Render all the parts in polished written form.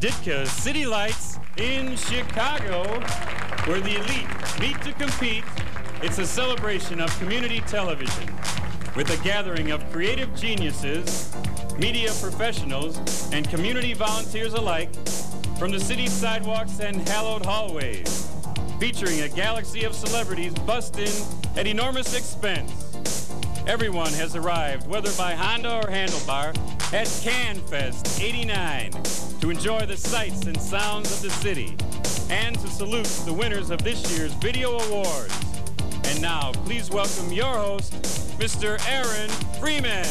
Ditka City Lights in Chicago, where the elite meet to compete. It's a celebration of community television with a gathering of creative geniuses, media professionals, and community volunteers alike from the city's sidewalks and hallowed hallways, featuring a galaxy of celebrities bussed in at enormous expense. Everyone has arrived, whether by Honda or handlebar, at Canfest '89 to enjoy the sights and sounds of the city and to salute the winners of this year's Video Awards. And now, please welcome your host, Mr. Aaron Freeman.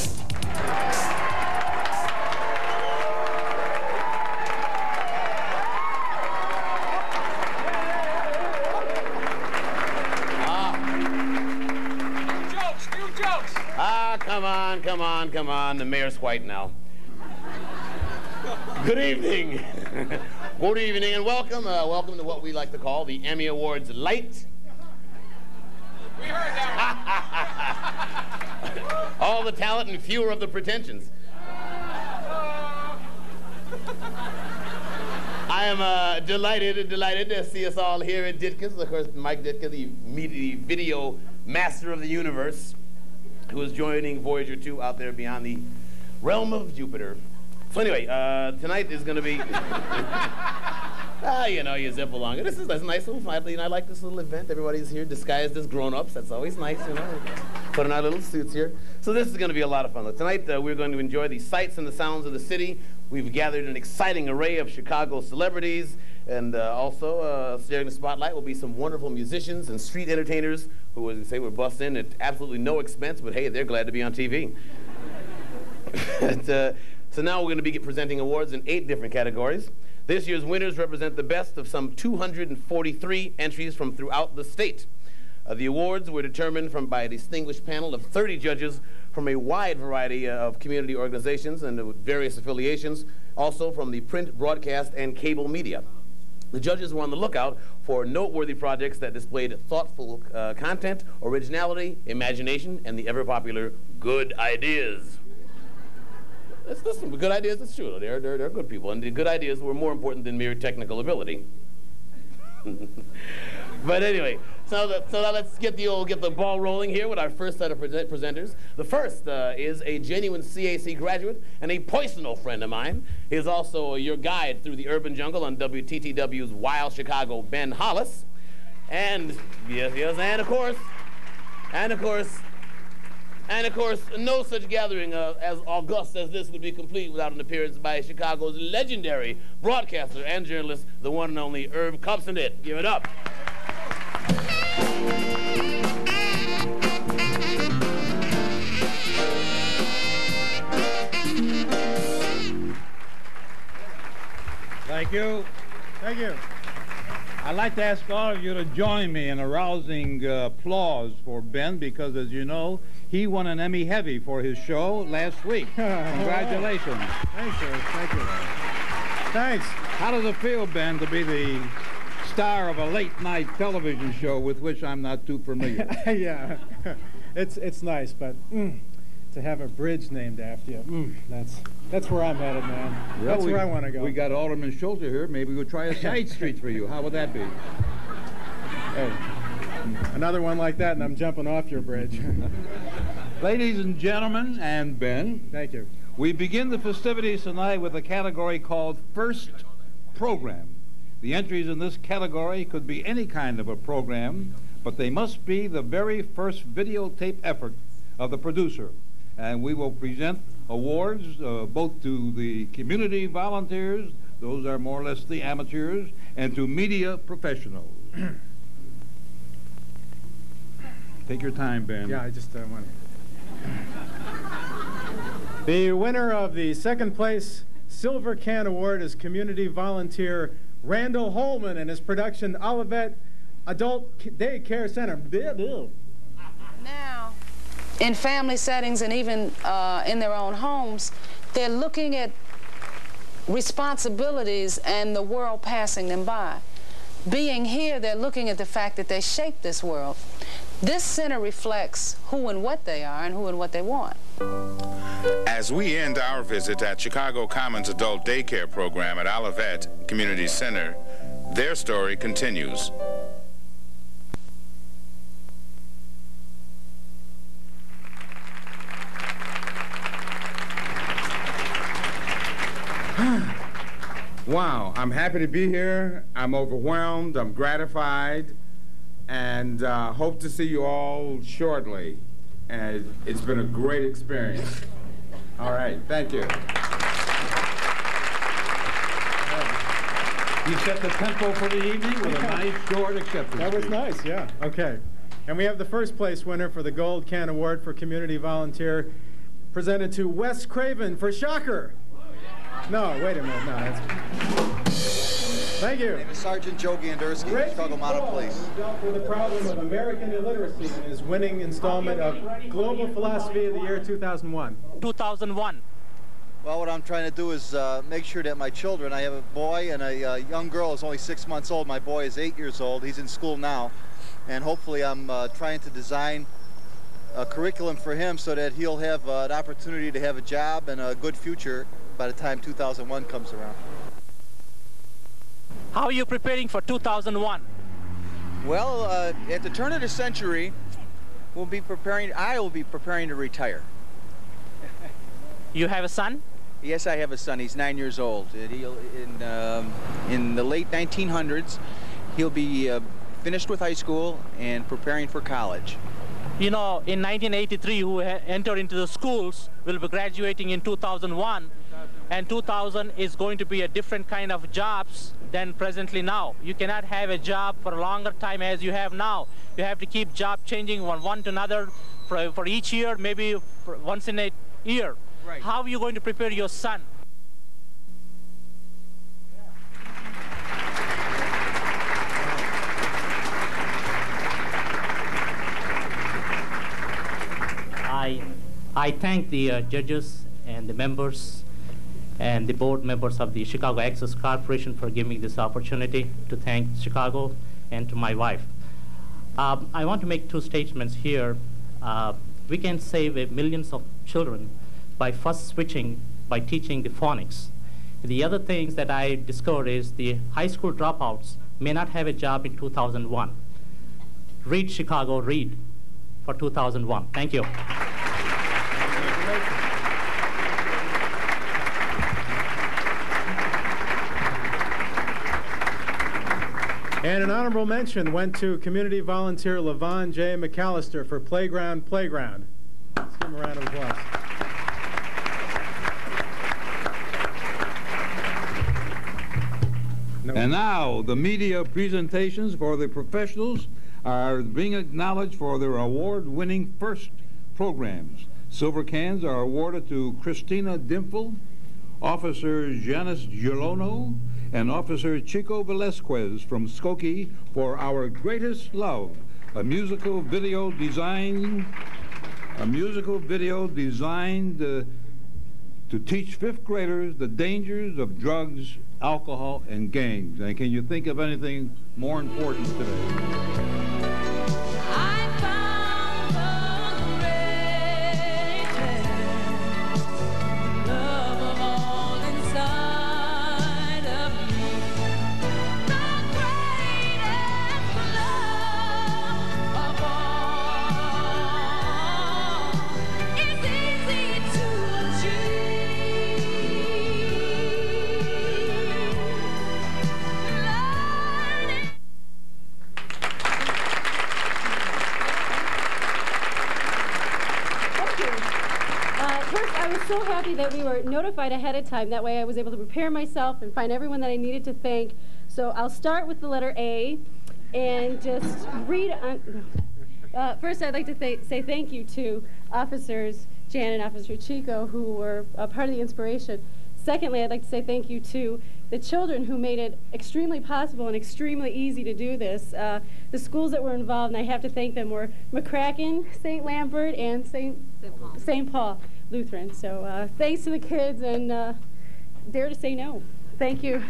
Come on. The mayor's white now. Good evening. Good evening and welcome. Welcome to what we like to call the Emmy Awards Light. We heard that one. All the talent and fewer of the pretensions. I am delighted to see us all here at Ditka's. Of course, Mike Ditka, the video master of the universe, who is joining Voyager 2 out there beyond the realm of Jupiter. So anyway, tonight is going to be, you zip along. This is a nice little, I like this little event. Everybody's here disguised as grown-ups. That's always nice, put on our little suits here. So this is going to be a lot of fun. Tonight, we're going to enjoy the sights and the sounds of the city. We've gathered an exciting array of Chicago celebrities, and also sharing the spotlight will be some wonderful musicians and street entertainers who, as we say, were bussed in at absolutely no expense, but hey, they're glad to be on TV. So now we're going to be presenting awards in 8 different categories. This year's winners represent the best of some 243 entries from throughout the state. The awards were determined by a distinguished panel of 30 judges from a wide variety of community organizations and various affiliations, also from the print, broadcast, and cable media. The judges were on the lookout for noteworthy projects that displayed thoughtful content, originality, imagination, and the ever-popular good ideas. Listen, good ideas, it's true. They're good people, and the good ideas were more important than mere technical ability. But anyway, so now let's get the ball rolling here with our first set of presenters. The first is a genuine CAC graduate and a personal friend of mine. He is also your guide through the urban jungle on WTTW's Wild Chicago, Ben Hollis. And yes, and of course, no such gathering as august as this would be complete without an appearance by Chicago's legendary broadcaster and journalist, the one and only Irv Kupsenit. Give it up. Thank you. Thank you. I'd like to ask all of you to join me in a rousing applause for Ben, because, as you know, he won an Emmy Heavy for his show last week. Congratulations. Thank you. Thank you. Thanks. How does it feel, Ben, to be the star of a late-night television show with which I'm not too familiar? Yeah, it's nice, but to have a bridge named after you, that's where I'm headed, man. Well, that's where I want to go. We got Alderman Schulter here. Maybe we'll try a side street for you. How would that be? Hey, another one like that, and I'm jumping off your bridge. Ladies and gentlemen, and Ben. Thank you. We begin the festivities tonight with a category called First Program. The entries in this category could be any kind of a program, but they must be the very first videotape effort of the producer. And we will present awards both to the community volunteers, those are more or less the amateurs, and to media professionals. Take your time, Ben. Yeah, I just want to. The winner of the second place Silver Can Award is community volunteer Randall Holman and his production Olivet Adult Daycare Center. Now, in family settings and even in their own homes, they're looking at responsibilities and the world passing them by. Being here, they're looking at the fact that they shape this world. This center reflects who and what they are and who and what they want. As we end our visit at Chicago Commons Adult Daycare Program at Olivet Community Center, their story continues. Wow, I'm happy to be here. I'm overwhelmed, I'm gratified, and hope to see you all shortly. And it's been a great experience. All right, thank you. You set the tempo for the evening with a nice short acceptance. That was speech. nice, yeah. Okay. And we have the first place winner for the Gold Can Award for Community Volunteer, presented to Wes Craven for Shocker. No, wait a minute. No, that's... Thank you. My name is Sergeant Joe Gandersky, Chicago Mounted Police. Dealt with the problem of American illiteracy in his winning installment of Global Philosophy of the Year 2001. 2001. Well, what I'm trying to do is make sure that my children, I have a boy and a young girl who's only 6 months old. My boy is 8 years old. He's in school now. And hopefully I'm trying to design a curriculum for him so that he'll have an opportunity to have a job and a good future by the time 2001 comes around. How are you preparing for 2001? Well, at the turn of the century, I will be preparing to retire. You have a son? Yes, I have a son. He's 9 years old. In the late 1900s, he'll be finished with high school and preparing for college. You know, in 1983, who entered into the schools will be graduating in 2001, and 2000 is going to be a different kind of jobs than presently now. You cannot have a job for a longer time as you have now. You have to keep job changing from one to another for each year, maybe once in a year. Right. How are you going to prepare your son? I thank the judges and the members and the board members of the Chicago Access Corporation for giving me this opportunity to thank Chicago and to my wife. I want to make two statements here. We can save millions of children by first switching, by teaching the phonics. The other things that I discovered is the high school dropouts may not have a job in 2001. Read Chicago, read for 2001. Thank you. And an honorable mention went to community volunteer LaVon J. McAllister for Playground Playground. Let's give him a round of applause. And now, the media presentations for the professionals are being acknowledged for their award-winning first programs. Silver cans are awarded to Christina Dimple, Officer Janice Giolono, and Officer Chico Velasquez from Skokie for Our Greatest Love, a musical video designed to teach fifth graders the dangers of drugs, alcohol, and gangs. And can you think of anything more important today? So happy that we were notified ahead of time. That way I was able to prepare myself and find everyone that I needed to thank. So I'll start with the letter A and just read on. First, I'd like to say thank you to Officers Jan and Officer Chico, who were a part of the inspiration. Secondly, I'd like to say thank you to the children who made it extremely possible and extremely easy to do this. The schools that were involved, and I have to thank them, were McCracken, St. Lambert, and St. Paul Lutheran. So thanks to the kids, and dare to say no. Thank you.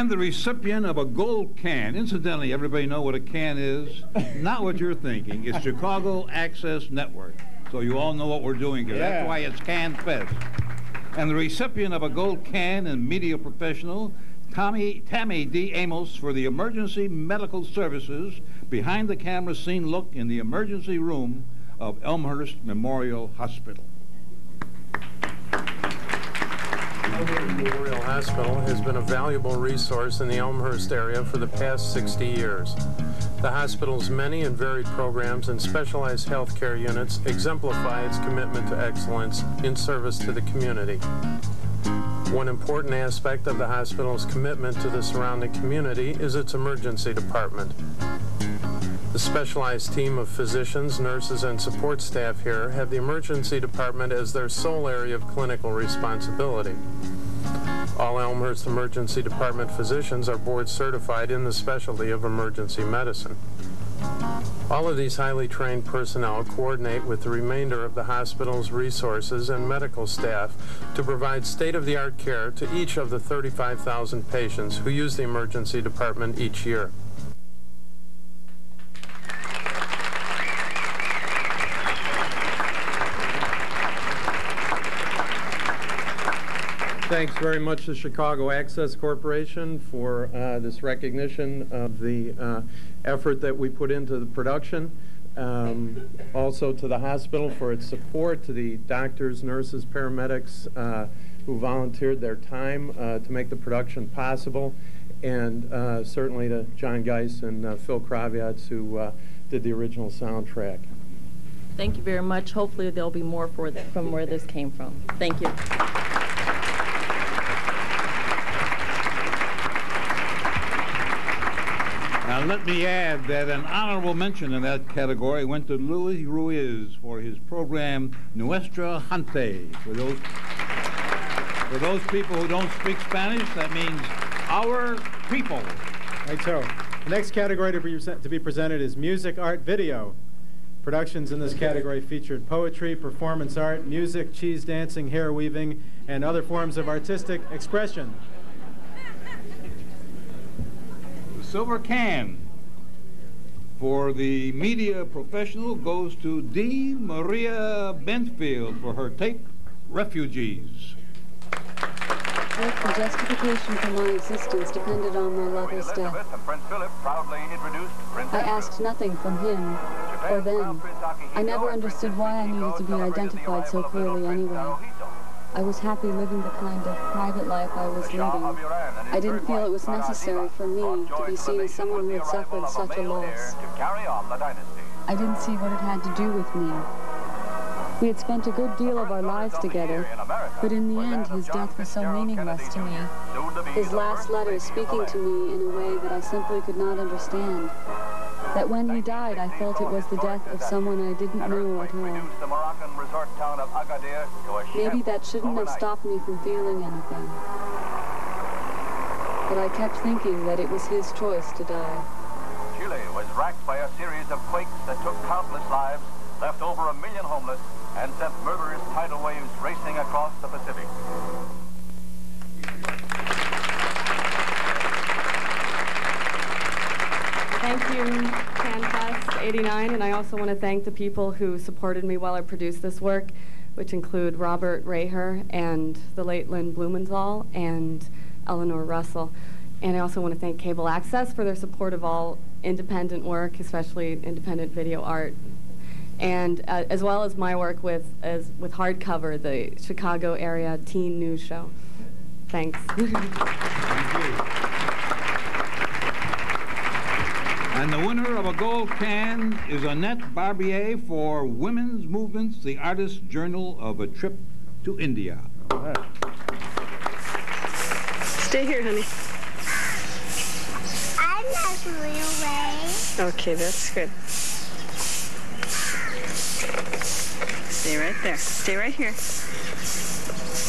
And the recipient of a gold can. Incidentally, everybody know what a can is? Not what you're thinking. It's Chicago Access Network. So you all know what we're doing here. Yeah. That's why it's Canfest. And the recipient of a gold can and media professional, Tammy D. Amos, for the emergency medical services behind the camera scene look in the emergency room of Elmhurst Memorial Hospital. Elmhurst Memorial Hospital has been a valuable resource in the Elmhurst area for the past 60 years. The hospital's many and varied programs and specialized healthcare units exemplify its commitment to excellence in service to the community. One important aspect of the hospital's commitment to the surrounding community is its emergency department. The specialized team of physicians, nurses, and support staff here have the emergency department as their sole area of clinical responsibility. All Elmhurst Emergency Department physicians are board certified in the specialty of emergency medicine. All of these highly trained personnel coordinate with the remainder of the hospital's resources and medical staff to provide state-of-the-art care to each of the 35,000 patients who use the emergency department each year. Thanks very much to Chicago Access Corporation for this recognition of the effort that we put into the production. Also to the hospital for its support, to the doctors, nurses, paramedics who volunteered their time to make the production possible, and certainly to John Geis and Phil Kraviatz who did the original soundtrack. Thank you very much. Hopefully there'll be more from where this came from. Thank you. Now let me add that an honorable mention in that category went to Luis Ruiz for his program Nuestra Gente. For those people who don't speak Spanish, that means our people. Right, so the next category to be presented is Music, Art, Video. Productions in this category featured poetry, performance art, music, cheese dancing, hair weaving, and other forms of artistic expression. Silver can for the media professional goes to D. Maria Bentfield for her tape Refugees. If the justification for my existence depended on my lover's death, I asked nothing from him or them. I never understood why I needed to be identified so clearly anyway. I was happy living the kind of private life I was leading. I didn't feel it was necessary for me to be seen as someone who had suffered such a loss. I didn't see what it had to do with me. We had spent a good deal of our lives together, but in the end his death was so meaningless to me. His last letter speaking to me in a way that I simply could not understand. That when he died, I felt it was the death of someone I didn't know at all. Maybe that shouldn't have stopped me from feeling anything. But I kept thinking that it was his choice to die. Chile was racked by a series of quakes that took countless lives, left over 1 million homeless, and sent murderous tidal waves racing across the Pacific. Thank you, Canfest 89, and I also want to thank the people who supported me while I produced this work, which include Robert Raher and the late Lynn Blumenthal and Eleanor Russell. And I also want to thank Cable Access for their support of all independent work, especially independent video art, and as well as my work with Hardcover, the Chicago area teen news show. Thanks. Thank you. And the winner of a gold can is Annette Barbier for Women's Movements, the Artist's Journal of a Trip to India. Right. Stay here, honey. I'm not going away. Okay, that's good. Stay right there. Stay right here.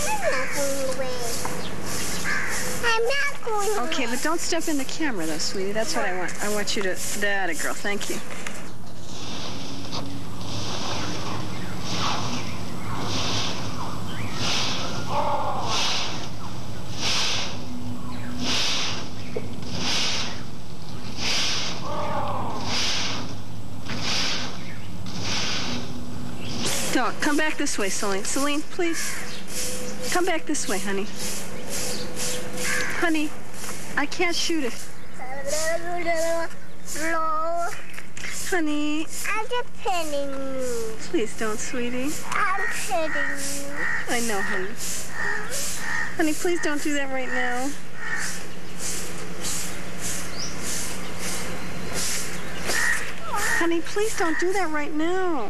I'm not going away. I'm not going away. Okay, but don't step in the camera, though, sweetie. That's what I want. I want you to... That a girl. Thank you. Don't. Come back this way, Celine. Celine, please. Come back this way, honey. Honey, I can't shoot it. Honey. I'm just petting you. Please don't, sweetie. I'm petting you. I know, honey. Honey, please don't do that right now. Honey, please don't do that right now.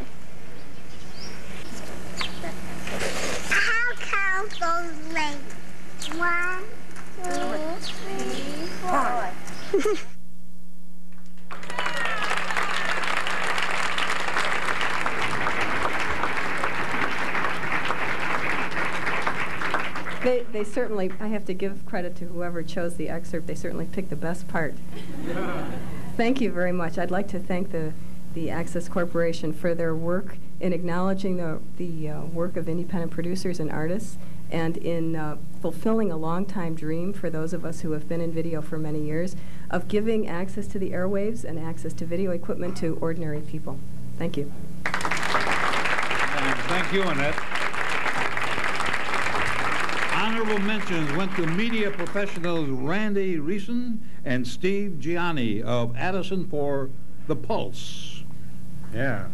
How count those legs? 1, 2, 3, 4. They certainly, I have to give credit to whoever chose the excerpt. They certainly picked the best part. Thank you very much. I'd like to thank the Access Corporation for their work in acknowledging the work of independent producers and artists, and in fulfilling a long-time dream for those of us who have been in video for many years, of giving access to the airwaves and access to video equipment to ordinary people. Thank you. Thank you, Annette. Honorable mentions went to media professionals Randy Reeson and Steve Gianni of Addison for The Pulse. Yeah.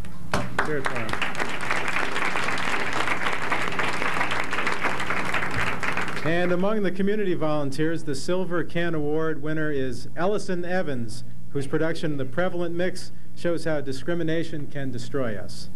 Cheers, man. And among the community volunteers, the Silver Can Award winner is Ellison Evans, whose production, The Prevalent Mix, shows how discrimination can destroy us.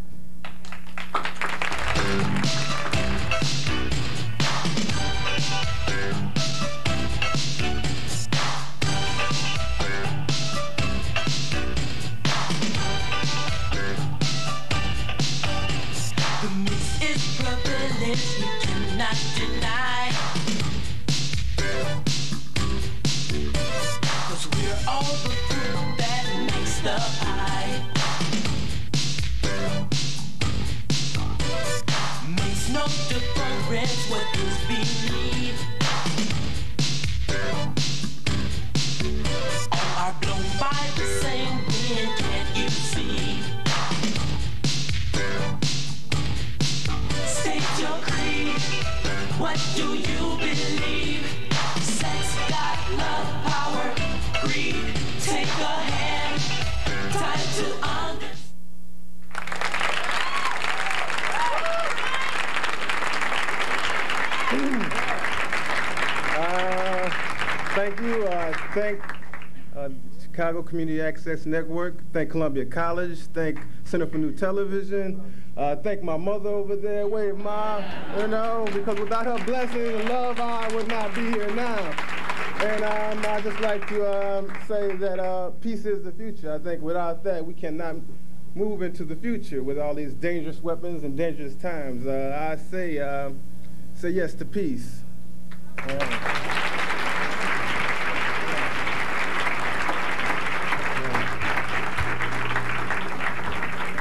What do you believe? Sex, God, love, power, greed. Take a hand. Time to Thank you. Thank Chicago Community Access Network. Thank Columbia College. Thank Center for New Television. Thank my mother over there. Wait, Ma, you know, because without her blessing and love, I would not be here now. And I'd just like to say that peace is the future. I think without that, we cannot move into the future with all these dangerous weapons and dangerous times. I say yes to peace.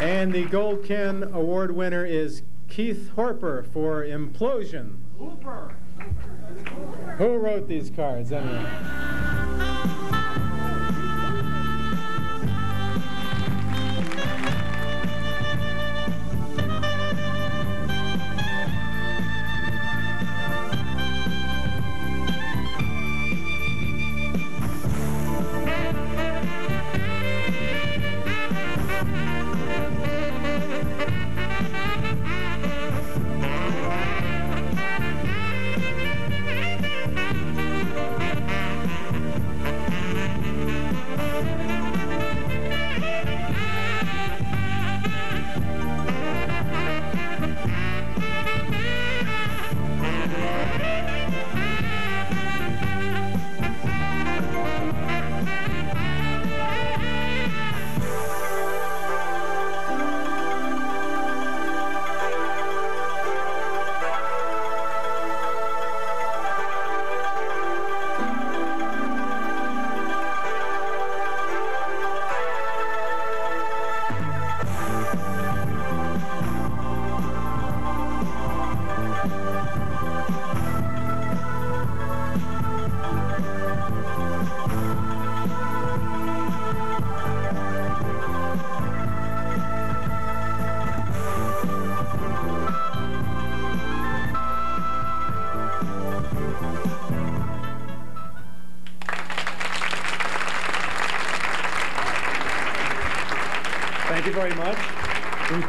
And the Gold Ken Award winner is Keith Horper for Implosion. Hooper. Who wrote these cards anyway?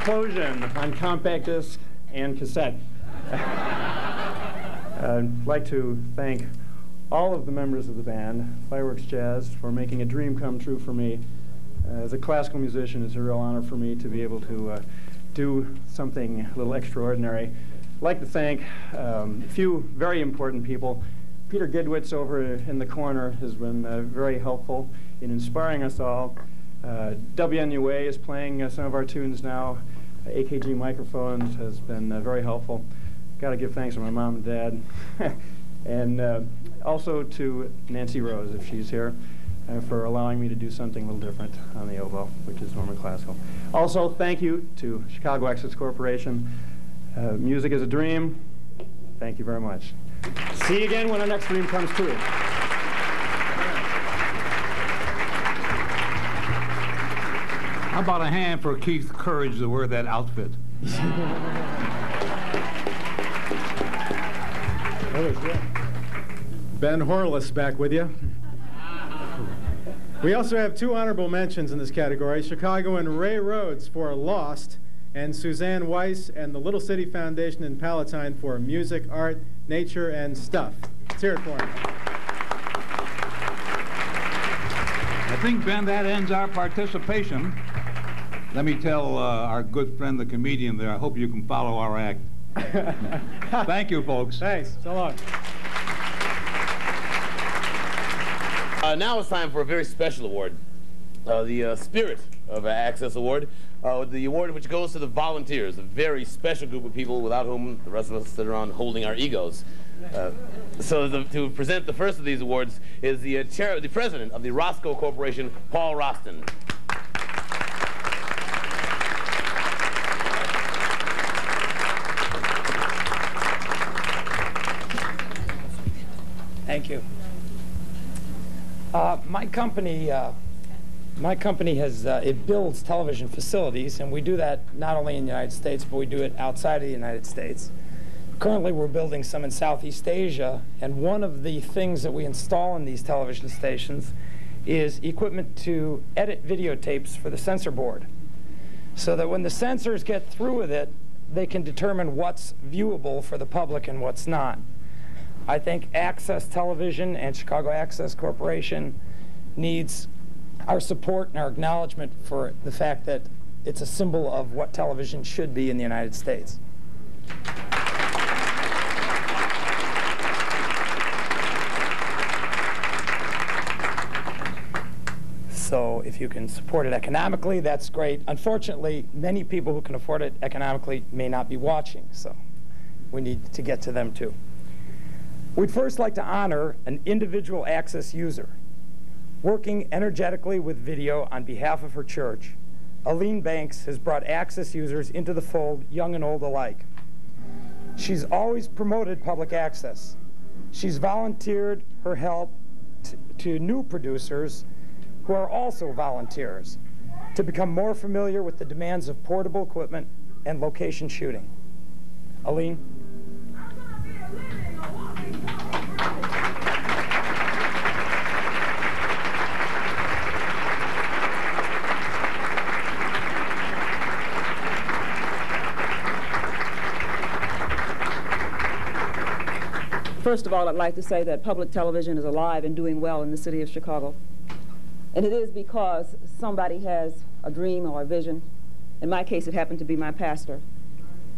Explosion on compact disc and cassette. I'd like to thank all of the members of the band, Fireworks Jazz, for making a dream come true for me. As a classical musician, it's a real honor for me to be able to do something a little extraordinary. I'd like to thank a few very important people. Peter Gidwitz over in the corner has been very helpful in inspiring us all. WNUA is playing some of our tunes now. AKG Microphones has been very helpful. Got to give thanks to my mom and dad. And also to Nancy Rose, if she's here, for allowing me to do something a little different on the oboe, which is Norman Classical. Also, thank you to Chicago Access Corporation. Music is a dream. Thank you very much. See you again when our next dream comes true. How about a hand for Keith's courage to wear that outfit? That was good. Ben Horless back with you. We also have two honorable mentions in this category. Chicagoan Ray Rhodes for Lost, and Suzanne Weiss and the Little City Foundation in Palatine for Music, Art, Nature, and Stuff. Let's hear it for him. I think, Ben, that ends our participation. Let me tell our good friend, the comedian there, I hope you can follow our act. Thank you, folks. Thanks. So long. Now it's time for a very special award, the Spirit of Access Award, the award which goes to the volunteers, a very special group of people without whom the rest of us sit around holding our egos. To present the first of these awards is the president of the Roscoe Corporation, Paul Roston. Thank you. My company has it builds television facilities, and we do that not only in the United States, but we do it outside of the United States. Currently, we're building some in Southeast Asia, and one of the things that we install in these television stations is equipment to edit videotapes for the censor board, so that when the censors get through with it, they can determine what's viewable for the public and what's not. I think Access Television and Chicago Access Corporation needs our support and our acknowledgement for the fact that it's a symbol of what television should be in the United States. So if you can support it economically, that's great. Unfortunately, many people who can afford it economically may not be watching, so we need to get to them too. We'd first like to honor an individual access user. Working energetically with video on behalf of her church, Aline Banks has brought access users into the fold, young and old alike. She's always promoted public access. She's volunteered her help to new producers who are also volunteers to become more familiar with the demands of portable equipment and location shooting. Aline? First of all, I'd like to say that public television is alive and doing well in the city of Chicago. And it is because somebody has a dream or a vision. In my case, it happened to be my pastor.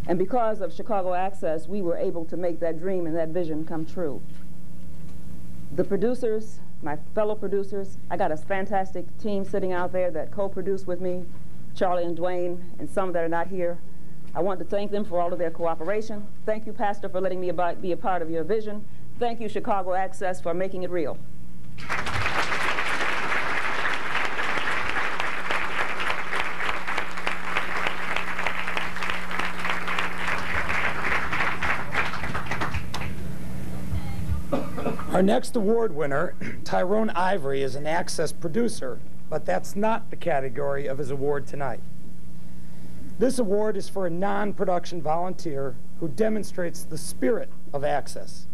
And because of Chicago Access, we were able to make that dream and that vision come true. The producers, my fellow producers, I got a fantastic team sitting out there that co-produced with me, Charlie and Dwayne, and some that are not here. I want to thank them for all of their cooperation. Thank you, Pastor, for letting me be a part of your vision. Thank you, Chicago Access, for making it real. Our next award winner, Tyrone Ivory, is an Access producer, but that's not the category of his award tonight. This award is for a non-production volunteer who demonstrates the spirit of Access,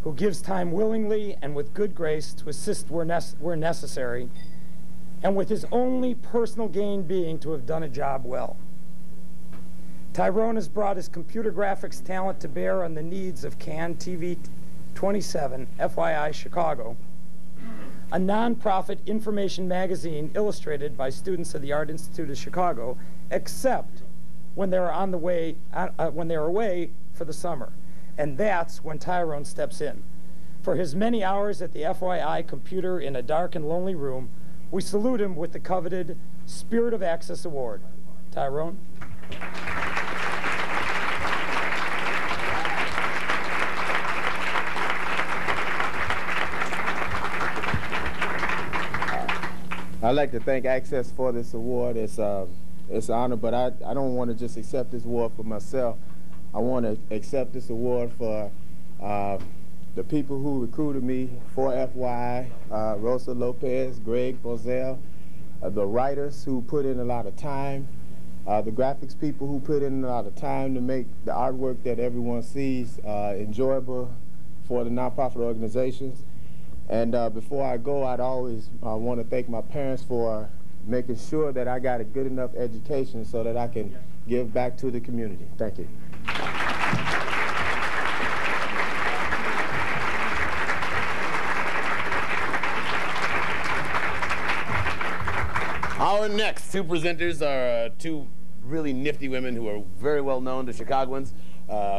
who gives time willingly and with good grace to assist where necessary, and with his only personal gain being to have done a job well. Tyrone has brought his computer graphics talent to bear on the needs of CAN TV 27, FYI Chicago, a nonprofit information magazine illustrated by students of the Art Institute of Chicago, except when they're away for the summer. And that's when Tyrone steps in. For his many hours at the FYI computer in a dark and lonely room, we salute him with the coveted Spirit of Access Award. Tyrone. I'd like to thank Access for this award. It's an honor, but I don't want to just accept this award for myself. I want to accept this award for the people who recruited me for FYI, Rosa Lopez, Greg Bozell, the writers who put in a lot of time, the graphics people who put in a lot of time to make the artwork that everyone sees enjoyable for the nonprofit organizations. And before I go, I'd always want to thank my parents for making sure that I got a good enough education so that I can give back to the community. Thank you. Our next two presenters are two really nifty women who are very well known to Chicagoans.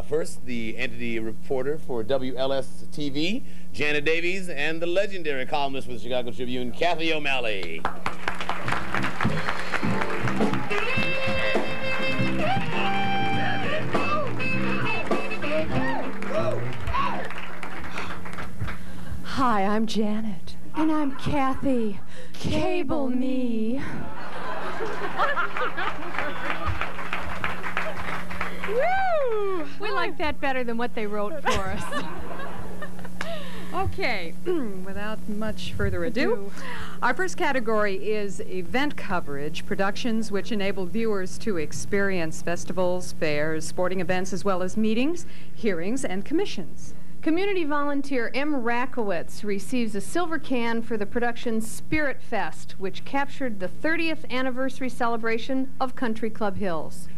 First, the entity reporter for WLS-TV, Janet Davies, and the legendary columnist for the Chicago Tribune, Kathy O'Malley. Hi, I'm Janet. And I'm Kathy. Cable me. Woo! We like that better than what they wrote for us. Okay, without much further ado, our first category is event coverage, productions which enable viewers to experience festivals, fairs, sporting events, as well as meetings, hearings, and commissions. Community volunteer M. Rakowitz receives a silver can for the production Spirit Fest, which captured the 30th anniversary celebration of Country Club Hills.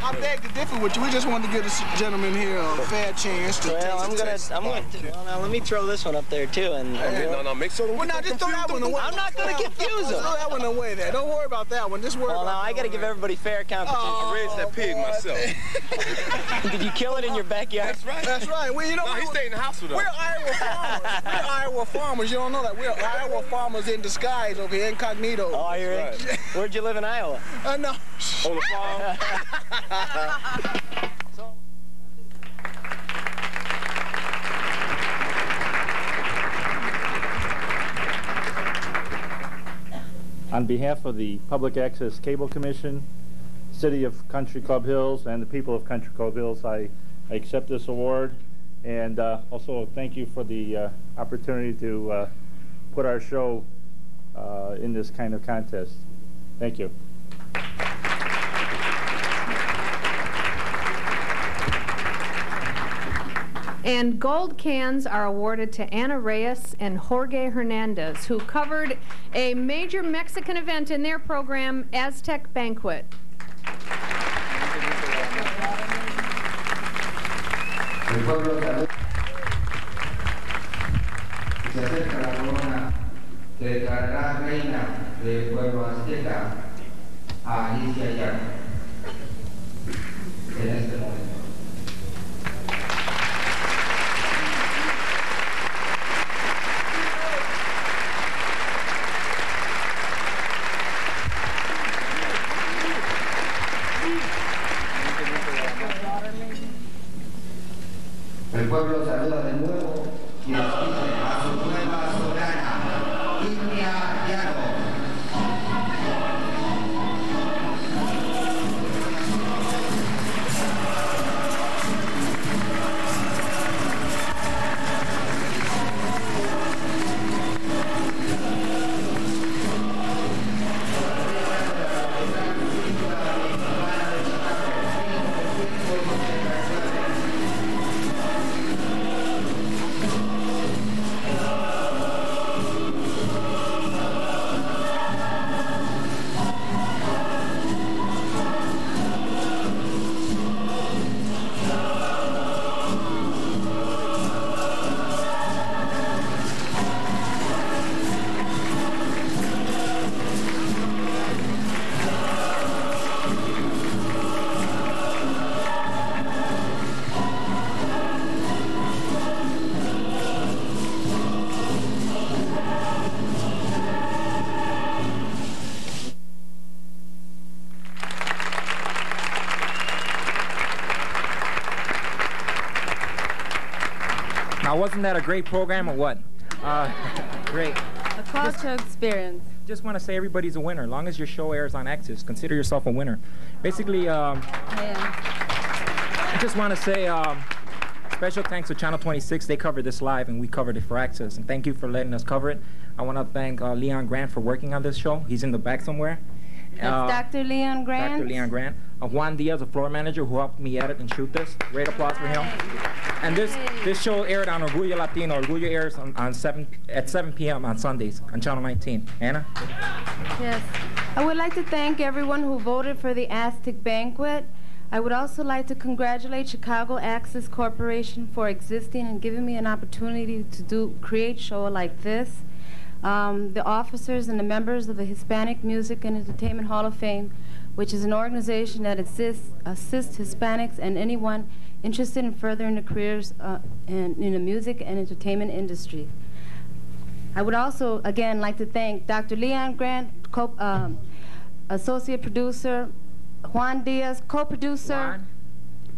I beg to differ with you. We just wanted to give this gentleman here a fair chance to now let me throw this one up there too. And no, make sure. Well, now just throw that one away. I'm not going to confuse them. Throw that one away there. Don't worry about that one. Just worry about now I got to give everybody fair competition. I raised that pig myself. Did you kill it in your backyard? That's right. That's right. Well, you know, he stayed in the house with us. We're Iowa farmers. We're Iowa farmers. You don't know that. We're Iowa farmers in disguise over here, incognito. Oh, you're right. Where'd you live in Iowa? No. On the farm. On behalf of the Public Access Cable Commission, City of Country Club Hills, and the people of Country Club Hills, I accept this award, and also thank you for the opportunity to put our show in this kind of contest. Thank you. And gold cans are awarded to Ana Reyes and Jorge Hernandez, who covered a major Mexican event in their program, Aztec Banquet. El pueblo se acerca la corona que declarará reina del pueblo azteca a Alicia Llano en este momento. El pueblo saluda de nuevo y despide a su nueva soberana, India Llano. wasn't that a great program or what? Great. A cultural experience. Just want to say everybody's a winner. As long as your show airs on Access, consider yourself a winner. Basically, I just want to say special thanks to Channel 26. They covered this live, and we covered it for Access. And thank you for letting us cover it. I want to thank Leon Grant for working on this show. He's in the back somewhere. That's Dr. Leon Grant. Dr. Leon Grant. Juan Diaz, the floor manager, who helped me edit and shoot this. Great applause for him. And this show aired on Orgullo Latino. Orgullo airs at 7 p.m. on Sundays on Channel 19. Anna? Yes. I would like to thank everyone who voted for the Aztec Banquet. I would also like to congratulate Chicago Access Corporation for existing and giving me an opportunity to create a show like this. The officers and the members of the Hispanic Music and Entertainment Hall of Fame, which is an organization that assists Hispanics and anyone interested in furthering their careers in the music and entertainment industry. I would also, again, like to thank Dr. Leon Grant, associate producer, Juan Diaz, co-producer,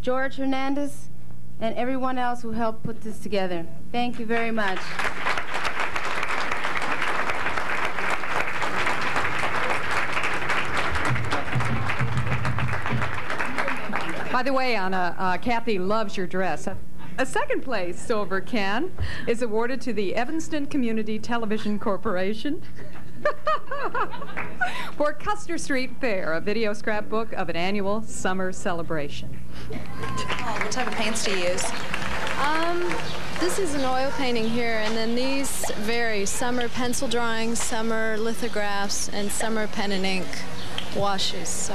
George Hernandez, and everyone else who helped put this together. Thank you very much. By the way, Anna, Kathy loves your dress. A second place silver can is awarded to the Evanston Community Television Corporation for Custer Street Fair, a video scrapbook of an annual summer celebration. Oh, what type of paints do you use? This is an oil painting here, and then these vary. Some are pencil drawings, some are lithographs, and some are pen and ink washes. So,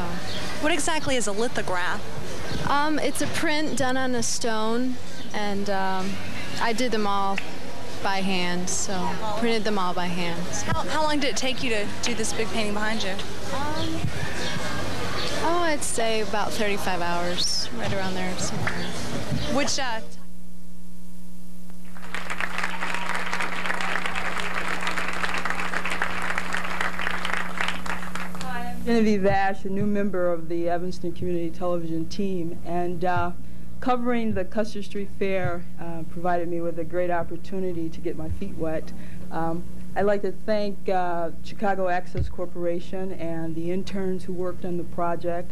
what exactly is a lithograph? It's a print done on a stone, and I did them all by hand, so printed them all by hand. So. How long did it take you to do this big painting behind you? I'd say about 35 hours, right around there somewhere. Which Genevieve Vash, a new member of the Evanston Community Television team, and covering the Custer Street Fair provided me with a great opportunity to get my feet wet. I'd like to thank Chicago Access Corporation and the interns who worked on the project,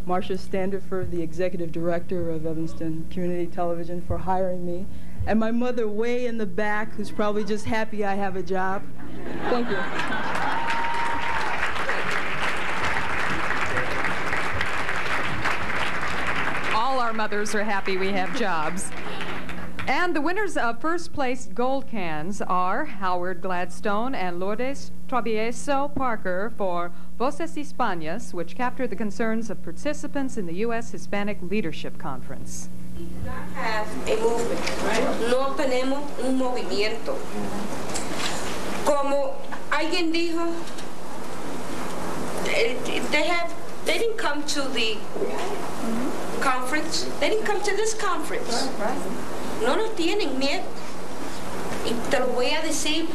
Marcia Standiford, the executive director of Evanston Community Television, for hiring me, and my mother way in the back, who's probably just happy I have a job. Thank you. All our mothers are happy we have jobs. And the winners of first place gold cans are Howard Gladstone and Lourdes Travieso Parker for Voces Hispanas, which captured the concerns of participants in the U.S. Hispanic Leadership Conference. Have a movement. No tenemos un movimiento. Como alguien dijo, they didn't come to the conference. They didn't come to this conference. No nos tienen miedo. Y te lo voy a decir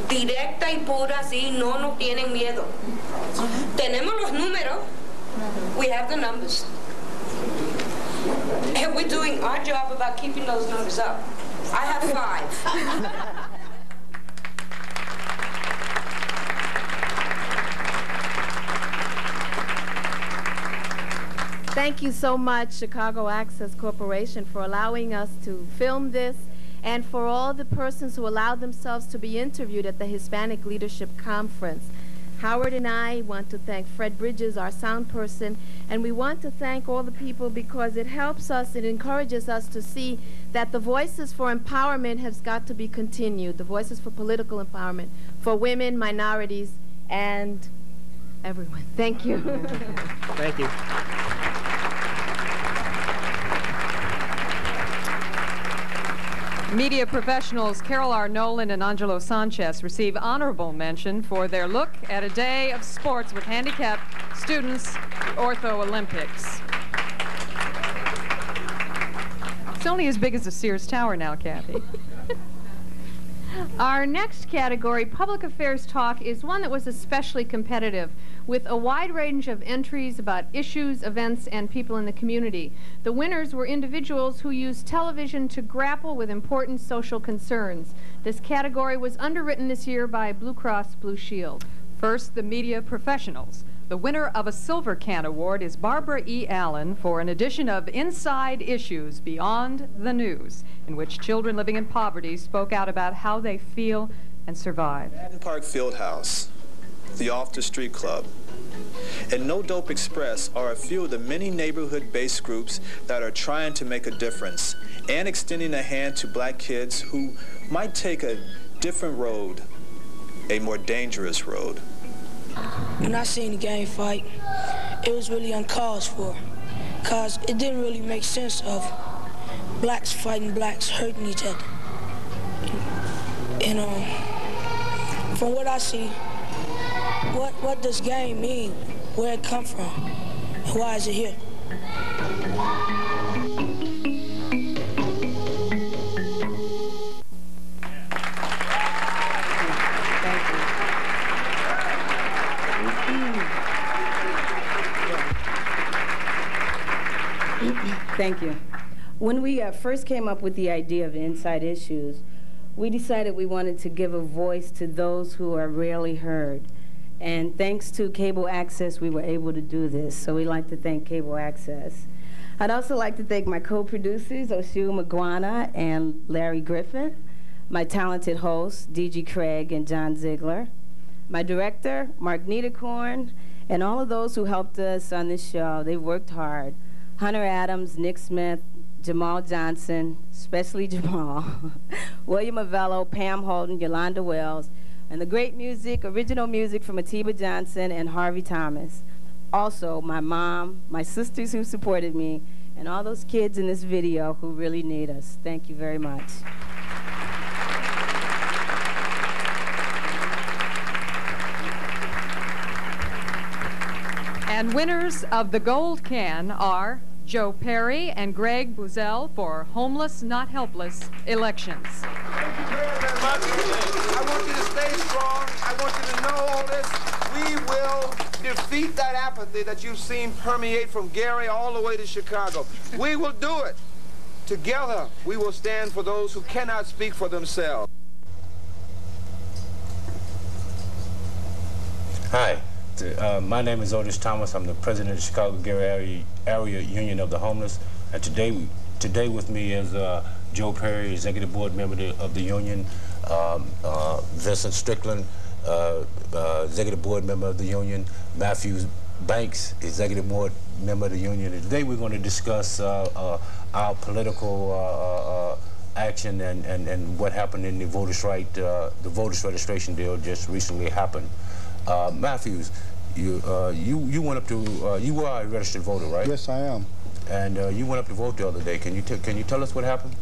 directa y pura, así, no nos tienen miedo. Tenemos los números. We have the numbers. And we're doing our job about keeping those numbers up. I have 5. Thank you so much, Chicago Access Corporation, for allowing us to film this, and for all the persons who allowed themselves to be interviewed at the Hispanic Leadership Conference. Howard and I want to thank Fred Bridges, our sound person, and we want to thank all the people because it helps us, it encourages us to see that the voices for empowerment has got to be continued, the voices for political empowerment, for women, minorities, and everyone. Thank you. Thank you. Media professionals Carol R. Nolan and Angelo Sanchez receive honorable mention for their look at a day of sports with handicapped students, Ortho Olympics. It's only as big as the Sears Tower now, Kathy. Our next category, Public Affairs Talk, is one that was especially competitive. with a wide range of entries about issues, events, and people in the community. The winners were individuals who used television to grapple with important social concerns. This category was underwritten this year by Blue Cross Blue Shield. First, the media professionals. The winner of a Silver Can Award is Barbara E. Allen for an edition of Inside Issues Beyond the News, in which children living in poverty spoke out about how they feel and survive. Madden Park Fieldhouse, the Off the Street Club, and No Dope Express are a few of the many neighborhood-based groups that are trying to make a difference and extending a hand to black kids who might take a different road, a more dangerous road. When I seen the gang fight, it was really uncalled for, because it didn't really make sense of blacks fighting blacks, hurting each other. And from what I see, what does gang mean? Where it come from? And why is it here? Thank you. When we first came up with the idea of Inside Issues, we decided we wanted to give a voice to those who are rarely heard. And thanks to Cable Access, we were able to do this. So we'd like to thank Cable Access. I'd also like to thank my co-producers, Oshu Magwana and Larry Griffin, my talented hosts, D.G. Craig and John Ziegler, my director, Mark Niederkorn, and all of those who helped us on this show. They worked hard. Hunter Adams, Nick Smith, Jamal Johnson, especially Jamal, William Avello, Pam Holden, Yolanda Wells, and the great music, original music from Atiba Johnson and Harvey Thomas. Also, my mom, my sisters who supported me, and all those kids in this video who really need us. Thank you very much. And winners of the Gold Can are Joe Perry and Greg Buzel for Homeless Not Helpless Elections. Thank you very much. I want you to stay strong. I want you to know all this. We will defeat that apathy that you've seen permeate from Gary all the way to Chicago. We will do it. Together, we will stand for those who cannot speak for themselves. Hi. My name is Otis Thomas. I'm the president of the Chicago-Gary area Union of the Homeless. And today with me is Joe Perry, executive board member of the union, Vincent Strickland, executive board member of the union, Matthew Banks, executive board member of the union. And today we're going to discuss our political action and what happened in the voters' registration deal just recently happened. Matthews, you went up to you are a registered voter, right? Yes, I am. And you went up to vote the other day. Can you tell us what happened?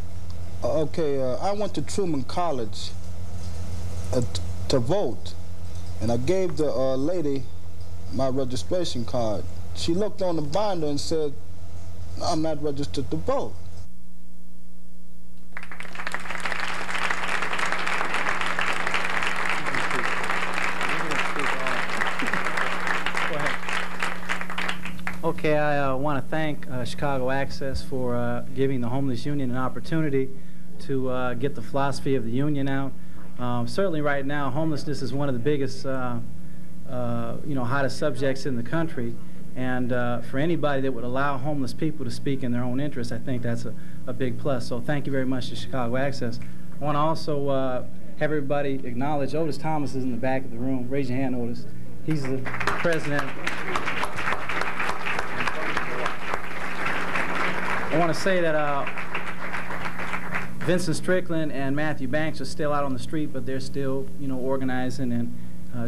Okay, I went to Truman College to vote, and I gave the lady my registration card. She looked on the binder and said, "I'm not registered to vote." Okay, I want to thank Chicago Access for giving the Homeless Union an opportunity to get the philosophy of the union out. Certainly right now, homelessness is one of the biggest, hottest subjects in the country. And for anybody that would allow homeless people to speak in their own interest, I think that's a big plus. So thank you very much to Chicago Access. I want to also have everybody acknowledge Otis Thomas is in the back of the room. Raise your hand, Otis. He's the president. I want to say that Vincent Strickland and Matthew Banks are still out on the street, but they're still, organizing and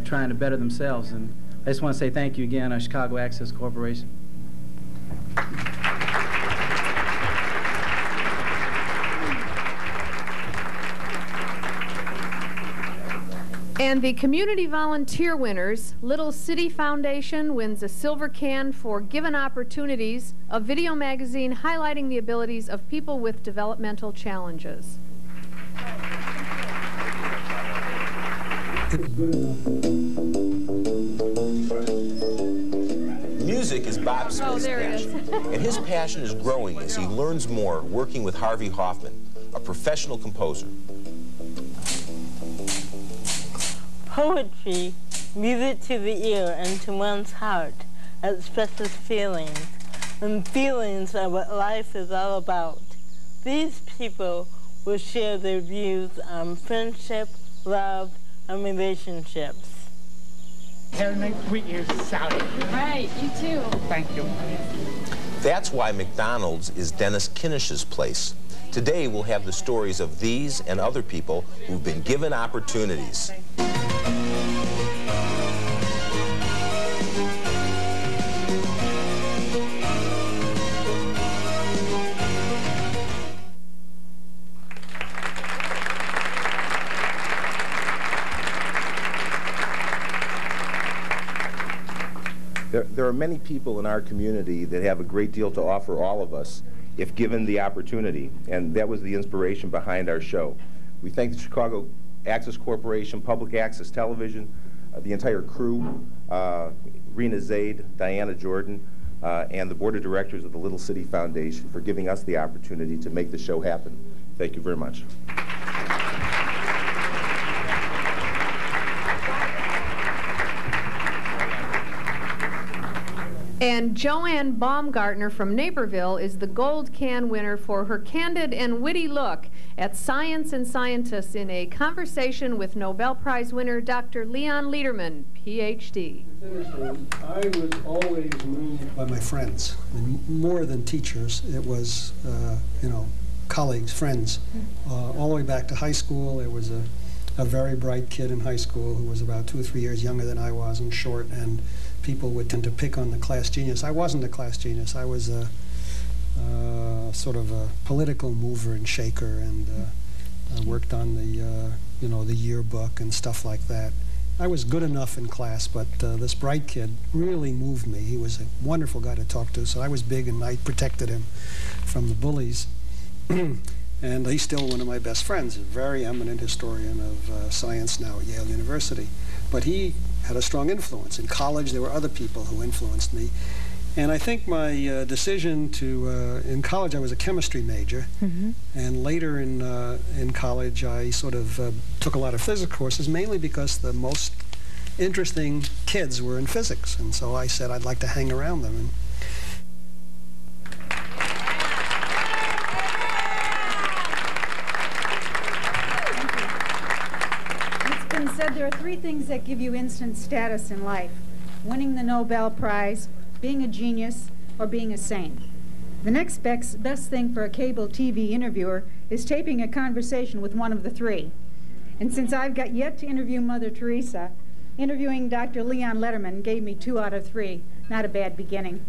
trying to better themselves. And I just want to say thank you again, Chicago Access Corporation. And the community volunteer winners, Little City Foundation wins a Silver Can for Given Opportunities, a video magazine highlighting the abilities of people with developmental challenges. It's good enough. Music is Bob Smith's passion, and his passion is growing as he learns more working with Harvey Hoffman, a professional composer. Poetry, music to the ear and to one's heart, expresses feelings, and feelings are what life is all about. These people will share their views on friendship, love, and relationships. Have a nice week here, Sally. Right, you too. Thank you. That's why McDonald's is Dennis Kinish's place. Today we'll have the stories of these and other people who've been given opportunities. There are many people in our community that have a great deal to offer all of us if given the opportunity, and that was the inspiration behind our show. We thank the Chicago Access Corporation, Public Access Television, the entire crew, Rena Zaid, Diana Jordan, and the Board of Directors of the Little City Foundation for giving us the opportunity to make the show happen. Thank you very much. And Joanne Baumgartner from Naperville is the Gold Can winner for her candid and witty look at science and scientists in a conversation with Nobel Prize winner Dr. Leon Lederman, Ph.D. I was always moved by my friends, and more than teachers. It was, you know, colleagues, friends. All the way back to high school, there was a very bright kid in high school who was about 2 or 3 years younger than I was and short, and people would tend to pick on the class genius. I wasn't a class genius. I was a sort of a political mover and shaker, and worked on the you know, the yearbook and stuff like that. I was good enough in class, but this bright kid really moved me. He was a wonderful guy to talk to, so I was big and I protected him from the bullies. And he's still one of my best friends, a very eminent historian of science now at Yale University. But he had a strong influence. In college, there were other people who influenced me. And I think my decision to, in college I was a chemistry major, and later in college I sort of took a lot of physics courses, mainly because the most interesting kids were in physics. And so I said I'd like to hang around them. And said there are 3 things that give you instant status in life: winning the Nobel Prize, being a genius, or being a saint. The next best thing for a cable TV interviewer is taping a conversation with one of the 3. And since I've got yet to interview Mother Teresa, interviewing Dr. Leon Lederman gave me 2 out of 3. Not a bad beginning.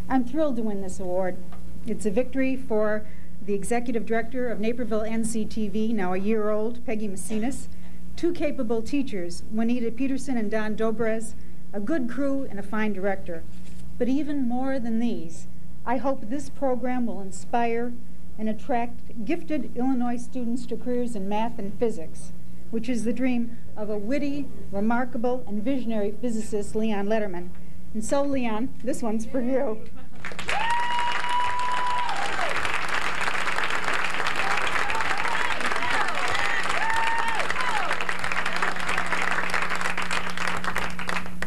I'm thrilled to win this award. It's a victory for the executive director of Naperville NCTV, now a year old, Peggy Macinas, 2 capable teachers, Juanita Peterson and Don Dobrez, a good crew, and a fine director. But even more than these, I hope this program will inspire and attract gifted Illinois students to careers in math and physics, which is the dream of a witty, remarkable, and visionary physicist, Leon Lederman. And so, Leon, this one's for you.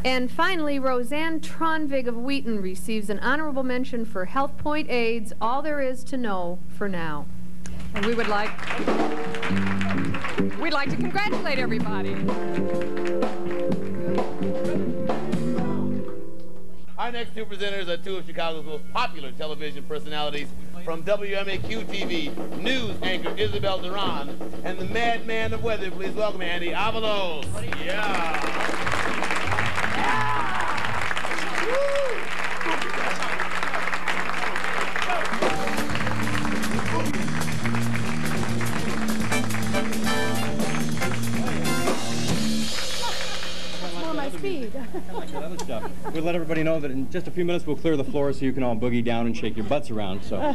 And finally, Roseanne Tronvig of Wheaton receives an honorable mention for Health Point AIDS, All There Is to Know for Now. And we'd like to congratulate everybody. Our next 2 presenters are 2 of Chicago's most popular television personalities from WMAQ TV, news anchor Isabel Duran, and the madman of weather. Please welcome Andy Avalos. Yeah. We'll let everybody know that in just a few minutes we'll clear the floor so you can all boogie down and shake your butts around. So,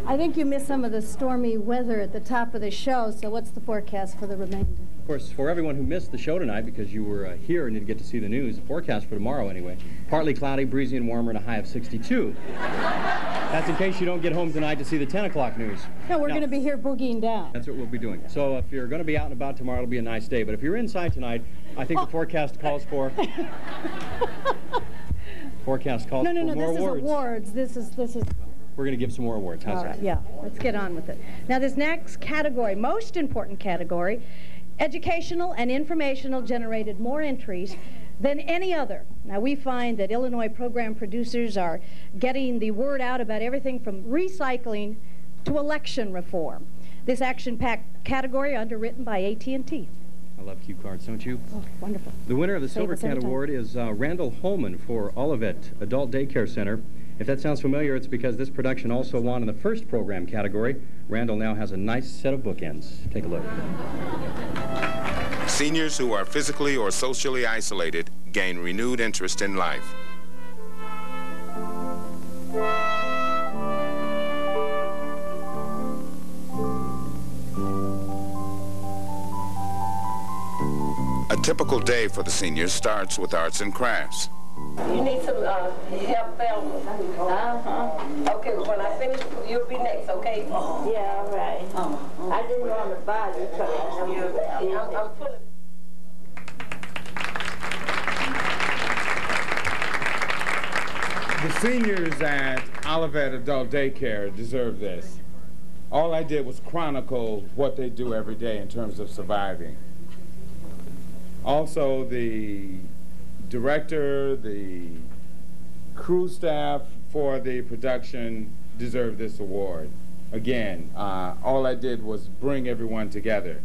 I think you missed some of the stormy weather at the top of the show, so what's the forecast for the remainder? Of course, for everyone who missed the show tonight because you were here and didn't get to see the news, the forecast for tomorrow anyway, partly cloudy, breezy and warmer, and a high of 62. That's in case you don't get home tonight to see the 10 o'clock news. No, we're going to be here boogieing down. That's what we'll be doing. So if you're going to be out and about tomorrow, it'll be a nice day. But if you're inside tonight, I think the forecast calls for... forecast calls for more awards. This is awards. We're going to give some more awards. How's that? Yeah, let's get on with it. Now, this next category, most important category, educational and informational, generated more entries than any other. Now, we find that Illinois program producers are getting the word out about everything from recycling to election reform. This action-packed category underwritten by AT&T. I love cue cards, don't you? Oh, wonderful. The winner of the Silver Cat Award is Randall Holman for Olivet Adult Daycare Center. If that sounds familiar, it's because this production also won in the first program category. Randall now has a nice set of bookends. Take a look. Seniors who are physically or socially isolated gain renewed interest in life. A typical day for the seniors starts with arts and crafts. You need some help, Velma. Okay, when I finish, you'll be next, okay? Yeah, all right. I didn't want to bother you, so I'm pulling. The seniors at Olivet Adult Daycare deserve this. All I did was chronicle what they do every day in terms of surviving. Also, the director, the crew staff for the production deserve this award. Again, all I did was bring everyone together.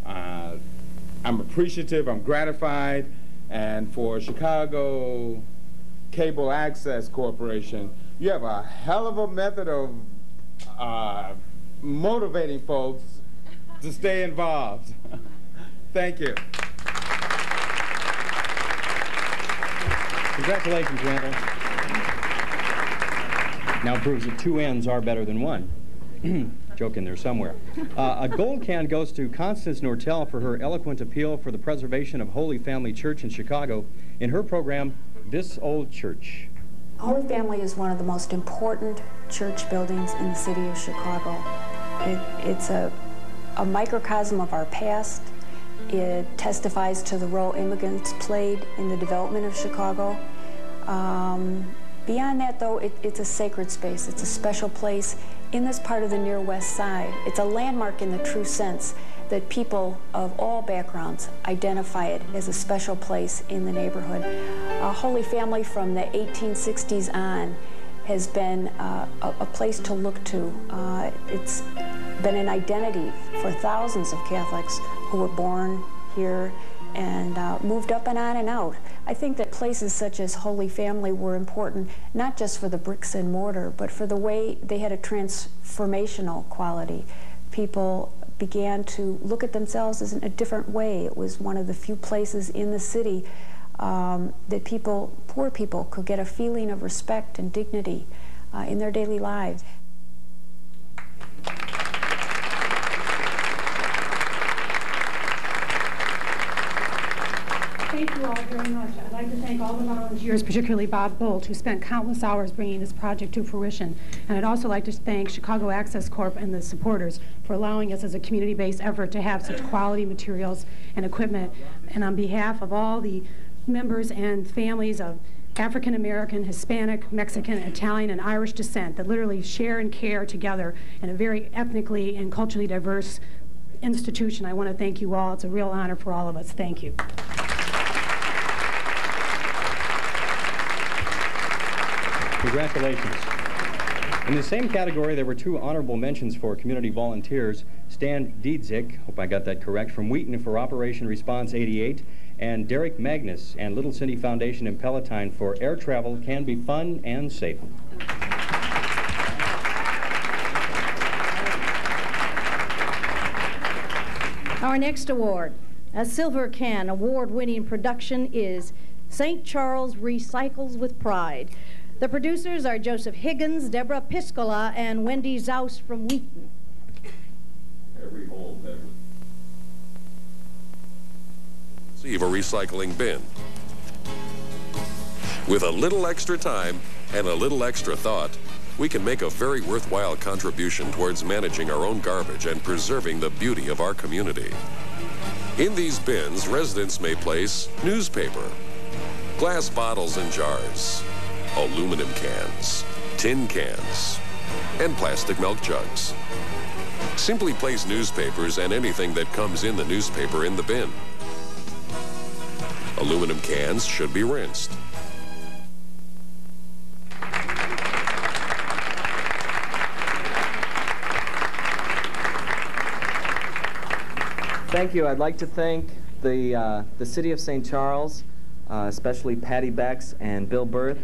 I'm appreciative, I'm gratified, and for Chicago Cable Access Corporation, you have a hell of a method of motivating folks to stay involved. Thank you. Congratulations, Randall. Now proves that two ends are better than one. Joke in there somewhere. A gold can goes to Constance Nortel for her eloquent appeal for the preservation of Holy Family Church in Chicago in her program, This Old Church. Holy Family is one of the most important church buildings in the city of Chicago. It's a microcosm of our past. It testifies to the role immigrants played in the development of Chicago. Beyond that, though, it's a sacred space. It's a special place in this part of the Near West Side. It's a landmark in the true sense that people of all backgrounds identify it as a special place in the neighborhood. Holy Family from the 1860s on has been a place to look to. It's been an identity for thousands of Catholics who were born here and moved up and on and out. I think that places such as Holy Family were important, not just for the bricks and mortar, but for the way they had a transformational quality. People began to look at themselves as in a different way. It was one of the few places in the city that people, poor people, could get a feeling of respect and dignity in their daily lives. Thank you all very much. I'd like to thank all the volunteers, particularly Bob Bolt, who spent countless hours bringing this project to fruition. And I'd also like to thank Chicago Access Corp and the supporters for allowing us as a community-based effort to have such quality materials and equipment. And on behalf of all the members and families of African American, Hispanic, Mexican, Italian, and Irish descent that literally share and care together in a very ethnically and culturally diverse institution, I want to thank you all. It's a real honor for all of us. Thank you. Congratulations. In the same category, there were two honorable mentions for community volunteers. Stan Diedzik, hope I got that correct, from Wheaton for Operation Response 88, and Derek Magnus and Little City Foundation in Palatine for Air Travel Can Be Fun and Safe. Our next award, a Silver Can award-winning production, is St. Charles Recycles with Pride. The producers are Joseph Higgins, Deborah Piscola, and Wendy Zaus from Wheaton. Every hole that would receive a recycling bin. With a little extra time and a little extra thought, we can make a very worthwhile contribution towards managing our own garbage and preserving the beauty of our community. In these bins, residents may place newspaper, glass bottles and jars, aluminum cans, tin cans, and plastic milk jugs. Simply place newspapers and anything that comes in the newspaper in the bin. Aluminum cans should be rinsed. Thank you. I'd like to thank the City of St. Charles, especially Patty Becks and Bill Berth.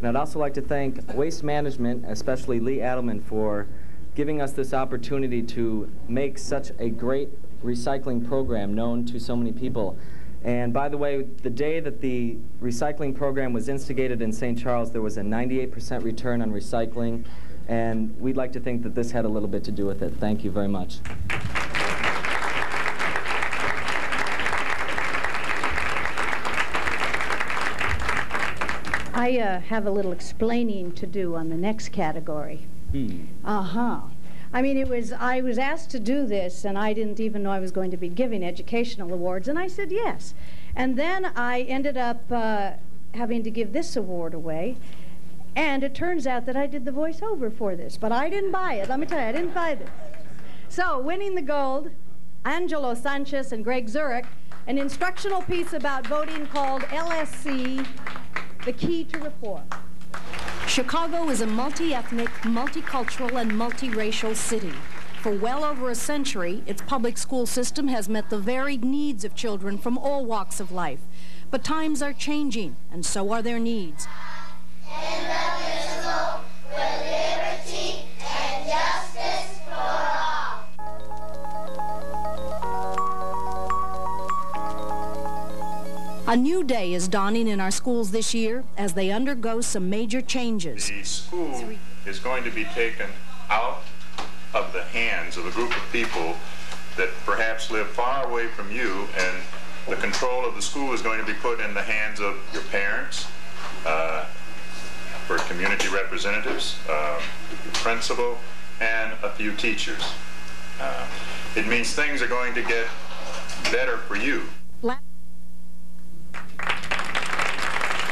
And I'd also like to thank Waste Management, especially Lee Adelman, for giving us this opportunity to make such a great recycling program known to so many people. And by the way, the day that the recycling program was instigated in St. Charles, there was a 98% return on recycling, and we'd like to think that this had a little bit to do with it. Thank you very much. I have a little explaining to do on the next category. I mean, I was asked to do this, and I didn't even know I was going to be giving educational awards, and I said yes. And then I ended up having to give this award away, and it turns out that I did the voiceover for this, but I didn't buy it. Let me tell you, I didn't buy this. So, winning the gold, Angelo Sanchez and Greg Zurich, an instructional piece about voting called LSC, The Key to Reform. Chicago is a multi-ethnic, multicultural, and multiracial city. For well over a century, its public school system has met the varied needs of children from all walks of life. But times are changing, and so are their needs. Indivisible, with liberty and justice for all. A new day is dawning in our schools this year as they undergo some major changes. The school is going to be taken out of the hands of a group of people that perhaps live far away from you, and the control of the school is going to be put in the hands of your parents, for community representatives, principal, and a few teachers. It means things are going to get better for you.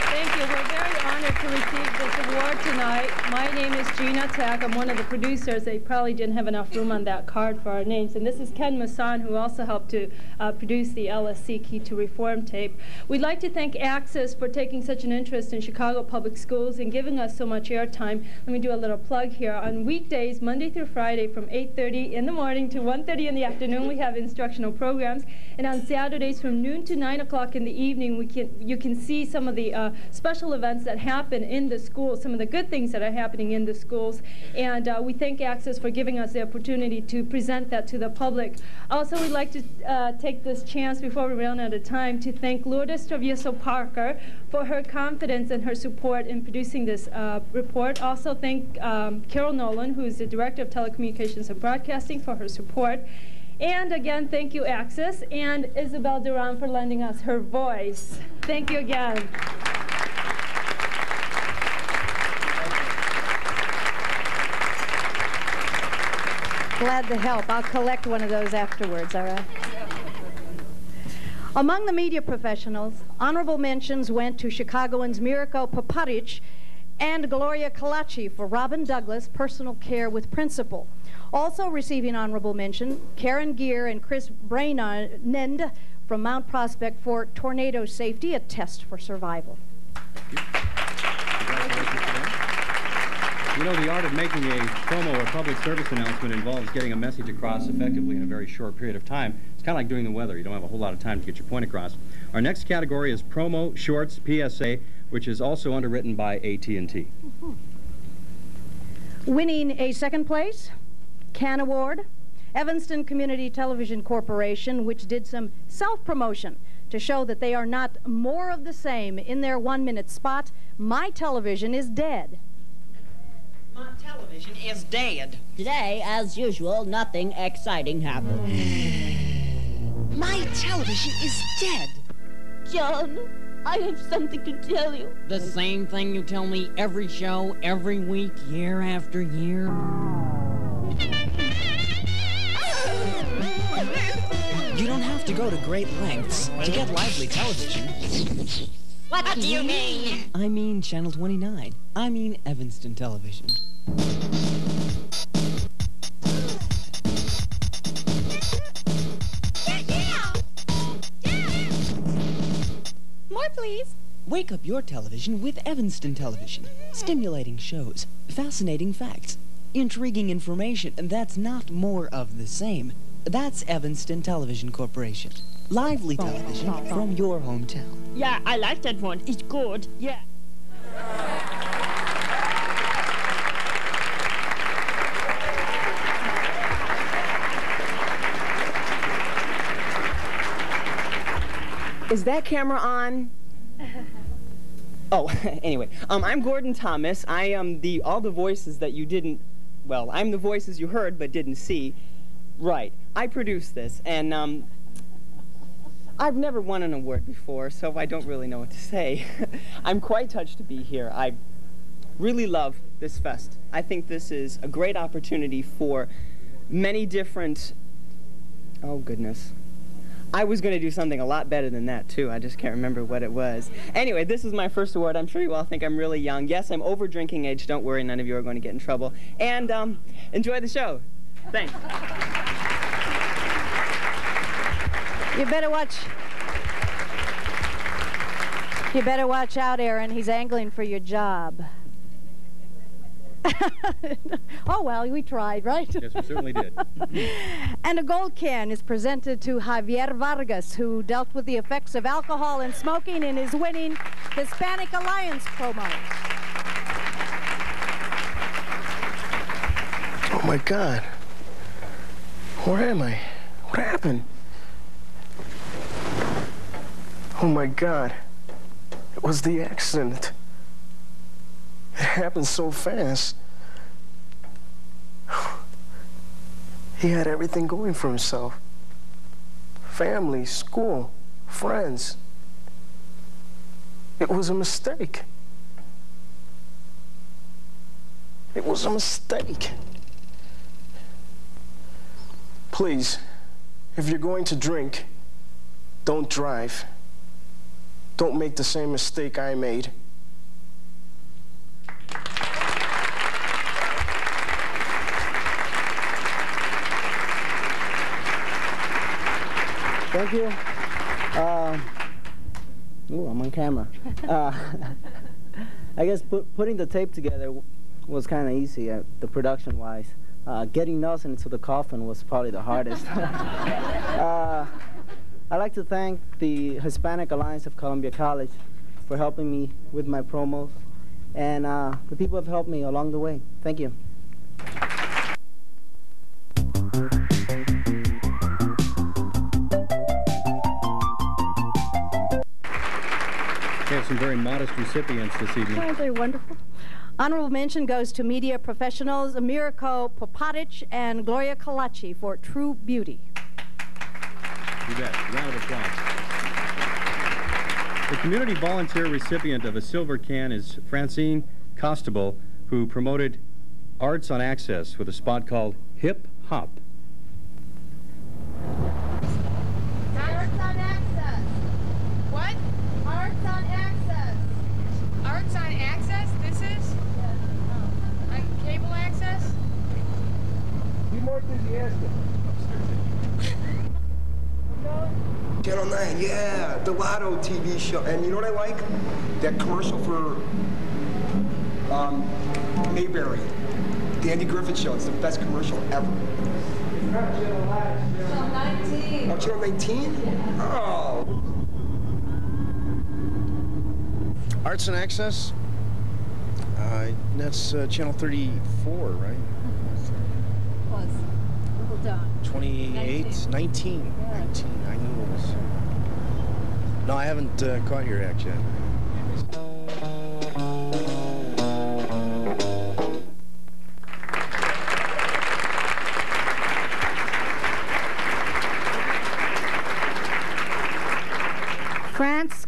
Thank you. We're very honored to receive this award tonight. My name is Gina Tack. I'm one of the producers. They probably didn't have enough room on that card for our names. And this is Ken Masson, who also helped to produce the LSC Key to Reform tape. We'd like to thank Access for taking such an interest in Chicago Public Schools and giving us so much airtime. Let me do a little plug here. On weekdays, Monday through Friday, from 8:30 in the morning to 1:30 in the afternoon, we have instructional programs. And on Saturdays, from noon to 9 o'clock in the evening, you can see some of the special events that happen in the schools, some of the good things that are happening in the schools. And we thank Access for giving us the opportunity to present that to the public. Also, we'd like to take this chance before we run out of time to thank Lourdes Travieso Parker for her confidence and her support in producing this report. Also thank Carol Nolan, who is the Director of Telecommunications and Broadcasting, for her support. And again, thank you, Access, and Isabel Duran for lending us her voice. Thank you again. Glad to help. I'll collect one of those afterwards, all right? Among the media professionals, honorable mentions went to Chicagoans Mirko Paparic and Gloria Kalachi for Robin Douglas, Personal Care with Principal. Also receiving honorable mention, Karen Gear and Chris Brainend from Mount Prospect for Tornado Safety, a test for survival. You know, the art of making a promo or public service announcement involves getting a message across effectively in a very short period of time. It's kind of like doing the weather. You don't have a whole lot of time to get your point across. Our next category is Promo Shorts PSA, which is also underwritten by AT&T. Winning a second place, Can Award, Evanston Community Television Corporation, which did some self-promotion to show that they are not more of the same in their one-minute spot My television is dead. My television is dead. Today, as usual, nothing exciting happened. My television is dead. John, I have something to tell you. The same thing you tell me every show, every week, year after year. You don't have to go to great lengths to get lively television. What do you mean? I mean Channel 29. I mean Evanston Television. More, please. Wake up your television with Evanston Television. Stimulating shows, fascinating facts, intriguing information, and that's not more of the same. That's Evanston Television Corporation. Lively television from your hometown. Yeah, I like that one. It's good. Yeah. Is that camera on? Oh, anyway, I'm Gordon Thomas. I am all the voices that you didn't, well, I'm the voices you heard but didn't see. Right. I produced this, and I've never won an award before, so I don't really know what to say. I'm quite touched to be here. I really love this fest. I think this is a great opportunity for many different, oh goodness. I was going to do something a lot better than that, too. I just can't remember what it was. Anyway, this is my first award. I'm sure you all think I'm really young. Yes, I'm over drinking age. Don't worry, none of you are going to get in trouble. And enjoy the show. Thanks. You better watch out, Aaron. He's angling for your job. Oh, well, we tried, right? Yes, we certainly did. And a gold can is presented to Javier Vargas, who dealt with the effects of alcohol and smoking in his winning Hispanic Alliance promo. Oh, my God. Where am I? What happened? Oh, my God. It was the accident. It happened so fast. He had everything going for himself. Family, school, friends. It was a mistake. It was a mistake. Please, if you're going to drink, don't drive. Don't make the same mistake I made. Thank you. Ooh, I'm on camera. I guess putting the tape together was kind of easy, the production-wise. Getting Nelson into the coffin was probably the hardest. I'd like to thank the Hispanic Alliance of Columbia College for helping me with my promos, and the people have helped me along the way. Thank you. We have some very modest recipients this evening. Aren't they wonderful? Honorable mention goes to media professionals Mirko Popatic and Gloria Kalachi for True Beauty. You bet. Round of applause. The community volunteer recipient of a silver can is Francine Costable, who promoted Arts on Access with a spot called Hip Hop. Arts on Access. What? Arts on Access. Arts on Access? This is? On cable access? Be more enthusiastic. Channel 9, yeah, the Lotto TV show. And you know what I like? That commercial for Mayberry. The Andy Griffith Show. It's the best commercial ever. Channel 19. Oh, Channel 19? Oh. Arts and Access? That's Channel 34, right? Was. Well done. 28? 19. Yeah. 19. I knew it was. No, I haven't caught your act yet.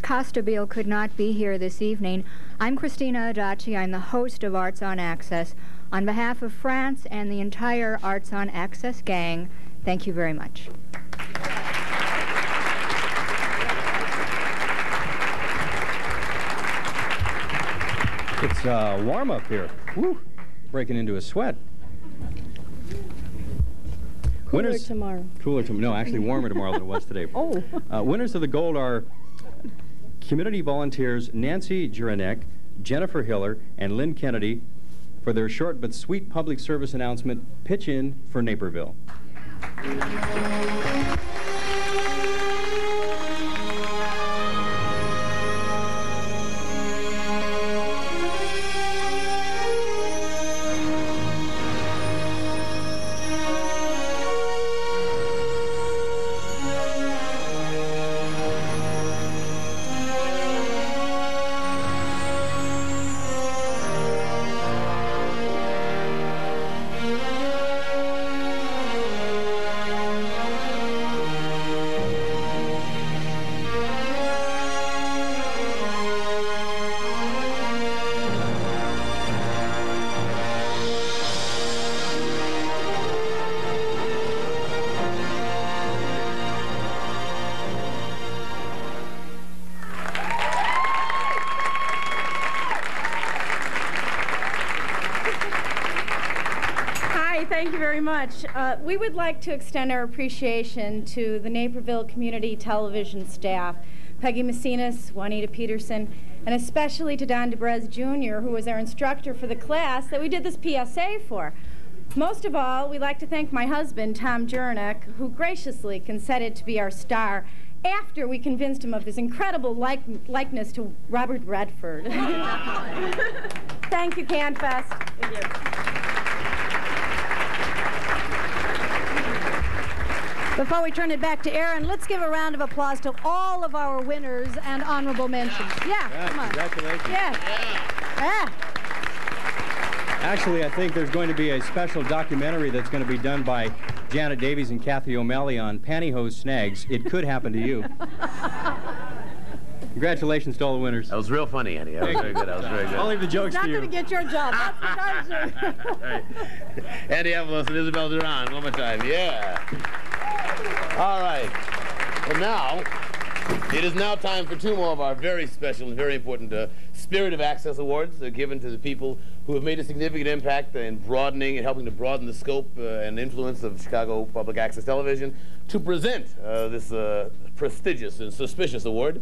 Costabile could not be here this evening, I'm Christina Adachi. I'm the host of Arts on Access. On behalf of France and the entire Arts on Access gang, thank you very much. It's warm up here. Woo! Breaking into a sweat. Cooler tomorrow. Cooler tomorrow. No, actually warmer tomorrow than it was today. Oh. Winners of the gold are community volunteers Nancy Juranek, Jennifer Hiller, and Lynn Kennedy for their short but sweet public service announcement, Pitch In for Naperville. Thank you very much. We would like to extend our appreciation to the Naperville Community Television staff, Peggy Messinas, Juanita Peterson, and especially to Don DeBrez Jr., who was our instructor for the class that we did this PSA for. Most of all, we'd like to thank my husband, Tom Juranek, who graciously consented to be our star after we convinced him of his incredible likeness to Robert Redford. Thank you, Canfest. Thank you. Before we turn it back to Aaron, let's give a round of applause to all of our winners and honorable mentions. Yeah, come on. Congratulations. Yeah. Actually, I think there's going to be a special documentary that's going to be done by Janet Davies and Kathy O'Malley on pantyhose snags. It could happen to you. Congratulations to all the winners. That was real funny, Andy. That was very good. That was very good. I'll leave the jokes to you. Not going to get your job. That's the Right. Andy Avalos and Isabel Duran. One more time. Yeah. All right. Well, now, it is now time for two more of our very special and very important Spirit of Access Awards given to the people who have made a significant impact in broadening and helping to broaden the scope and influence of Chicago Public Access Television to present this prestigious and suspicious award.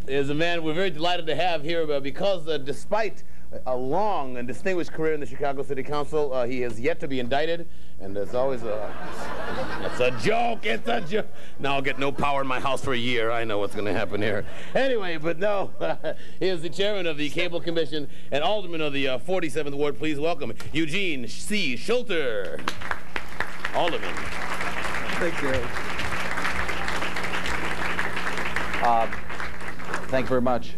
Is a man we're very delighted to have here because despite a long and distinguished career in the Chicago City Council, he has yet to be indicted, and it's always it's a joke, it's a joke. Now I'll get no power in my house for a year. I know what's going to happen here. Anyway, but no, he is the chairman of the Cable Commission and alderman of the 47th Ward. Please welcome Eugene C. Schulter, alderman. Thank you. Thank you very much.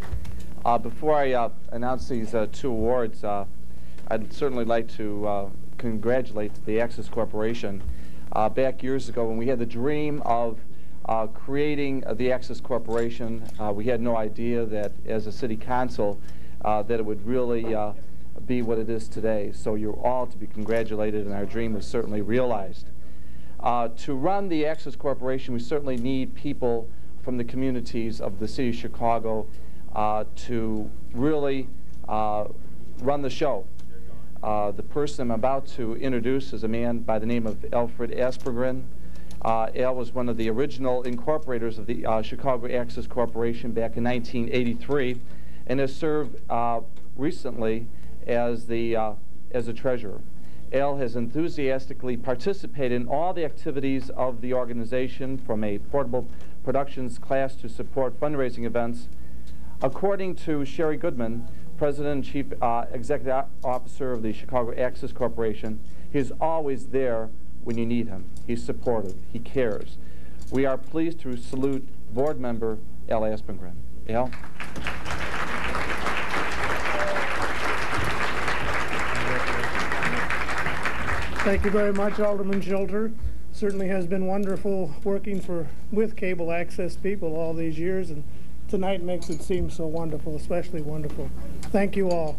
Before I announce these two awards, I'd certainly like to congratulate the Access Corporation. Back years ago when we had the dream of creating the Access Corporation, we had no idea that as a city council that it would really be what it is today. So you're all to be congratulated, and our dream was certainly realized. To run the Access Corporation, we certainly need people from the communities of the city of Chicago to really run the show. The person I'm about to introduce is a man by the name of Alfred Aspergren. Al was one of the original incorporators of the Chicago Access Corporation back in 1983 and has served recently as a treasurer. Al has enthusiastically participated in all the activities of the organization, from a portable productions class to support fundraising events. According to Sherry Goodman, President and Chief Executive Officer of the Chicago Access Corporation, he's always there when you need him. He's supportive. He cares. We are pleased to salute board member Al Aspergren. Al? Thank you very much, Alderman Schulter. Certainly has been wonderful working with cable access people all these years, and tonight makes it seem so wonderful, especially wonderful. Thank you all.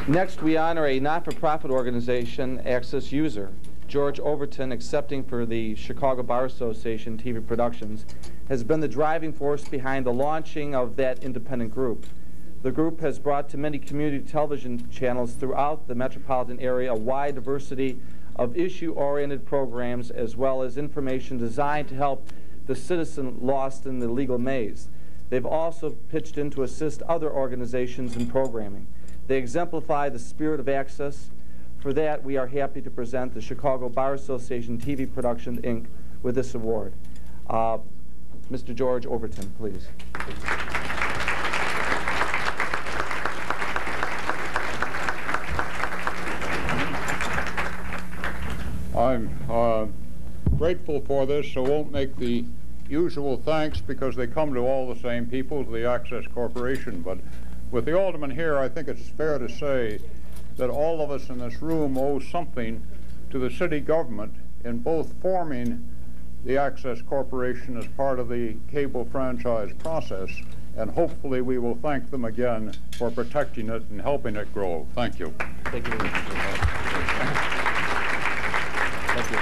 Next, we honor a not-for-profit organization, Access User. George Overton, accepting for the Chicago Bar Association TV Productions, has been the driving force behind the launching of that independent group. The group has brought to many community television channels throughout the metropolitan area a wide diversity of issue-oriented programs as well as information designed to help the citizen lost in the legal maze. They've also pitched in to assist other organizations in programming. They exemplify the spirit of access. For that, we are happy to present the Chicago Bar Association TV Production, Inc. with this award. Mr. George Overton, please. I'm grateful for this, so won't make the usual thanks because they come to all the same people, to the Access Corporation. But with the Alderman here, I think it's fair to say that all of us in this room owe something to the city government in both forming the Access Corporation as part of the cable franchise process, and hopefully we will thank them again for protecting it and helping it grow. Thank you. Thank you very much. Thank you.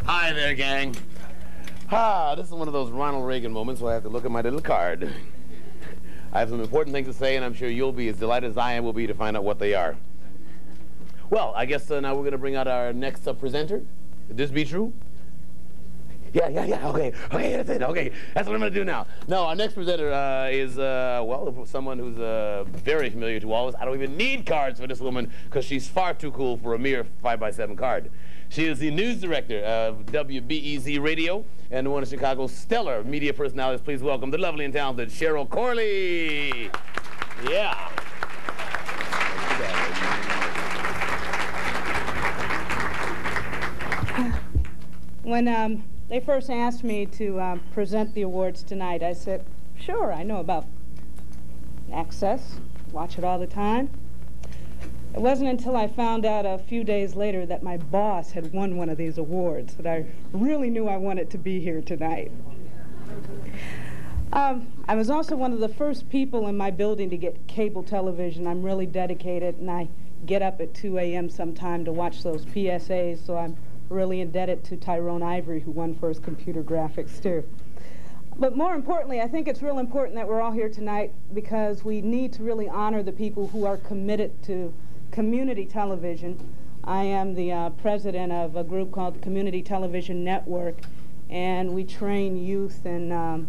Hi there, gang. This is one of those Ronald Reagan moments where I have to look at my little card. I have some important things to say, and I'm sure you'll be as delighted as I will be to find out what they are. Well, I guess now we're going to bring out our next presenter. Could this be true? Yeah, okay, that's it, okay. That's what I'm going to do now. No, our next presenter is, well, someone who's very familiar to all of us. I don't even need cards for this woman because she's far too cool for a mere 5x7 card. She is the news director of WBEZ Radio and one of Chicago's stellar media personalities. Please welcome the lovely and talented Cheryl Corley. Yeah. When they first asked me to present the awards tonight, I said, sure, I know about Access, watch it all the time. It wasn't until I found out a few days later that my boss had won one of these awards that I really knew I wanted to be here tonight. I was also one of the first people in my building to get cable television. I'm really dedicated, and I get up at 2 a.m. sometime to watch those PSAs, so I'm really indebted to Tyrone Ivory, who won for his computer graphics, too. But more importantly, I think it's real important that we're all here tonight because we need to really honor the people who are committed to community television. I am the president of a group called the Community Television Network, and we train youth in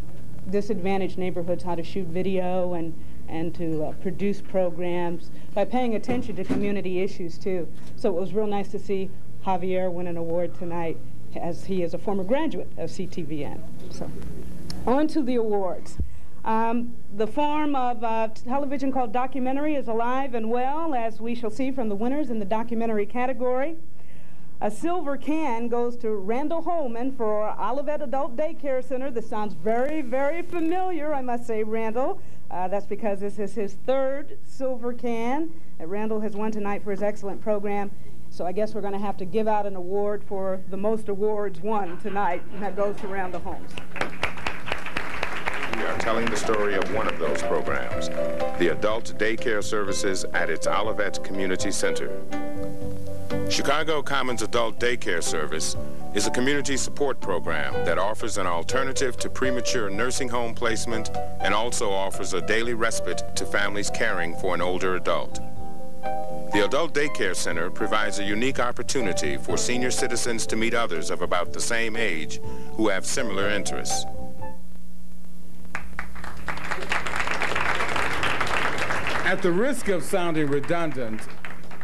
disadvantaged neighborhoods how to shoot video and to produce programs by paying attention to community issues, too. So it was real nice to see Javier win an award tonight, as he is a former graduate of CTVN. So, on to the awards. The form of television called documentary is alive and well, as we shall see from the winners in the documentary category. A silver can goes to Randall Holman for Olivet Adult Daycare Center. This sounds very, very familiar, I must say, Randall. That's because this is his third silver can that Randall has won tonight for his excellent program. So I guess we're going to have to give out an award for the most awards won tonight, and that goes to Randall Holmes. We are telling the story of one of those programs, the adult daycare services at its Olivet Community Center. Chicago Commons Adult Daycare Service is a community support program that offers an alternative to premature nursing home placement and also offers a daily respite to families caring for an older adult. The Adult Daycare Center provides a unique opportunity for senior citizens to meet others of about the same age who have similar interests. At the risk of sounding redundant,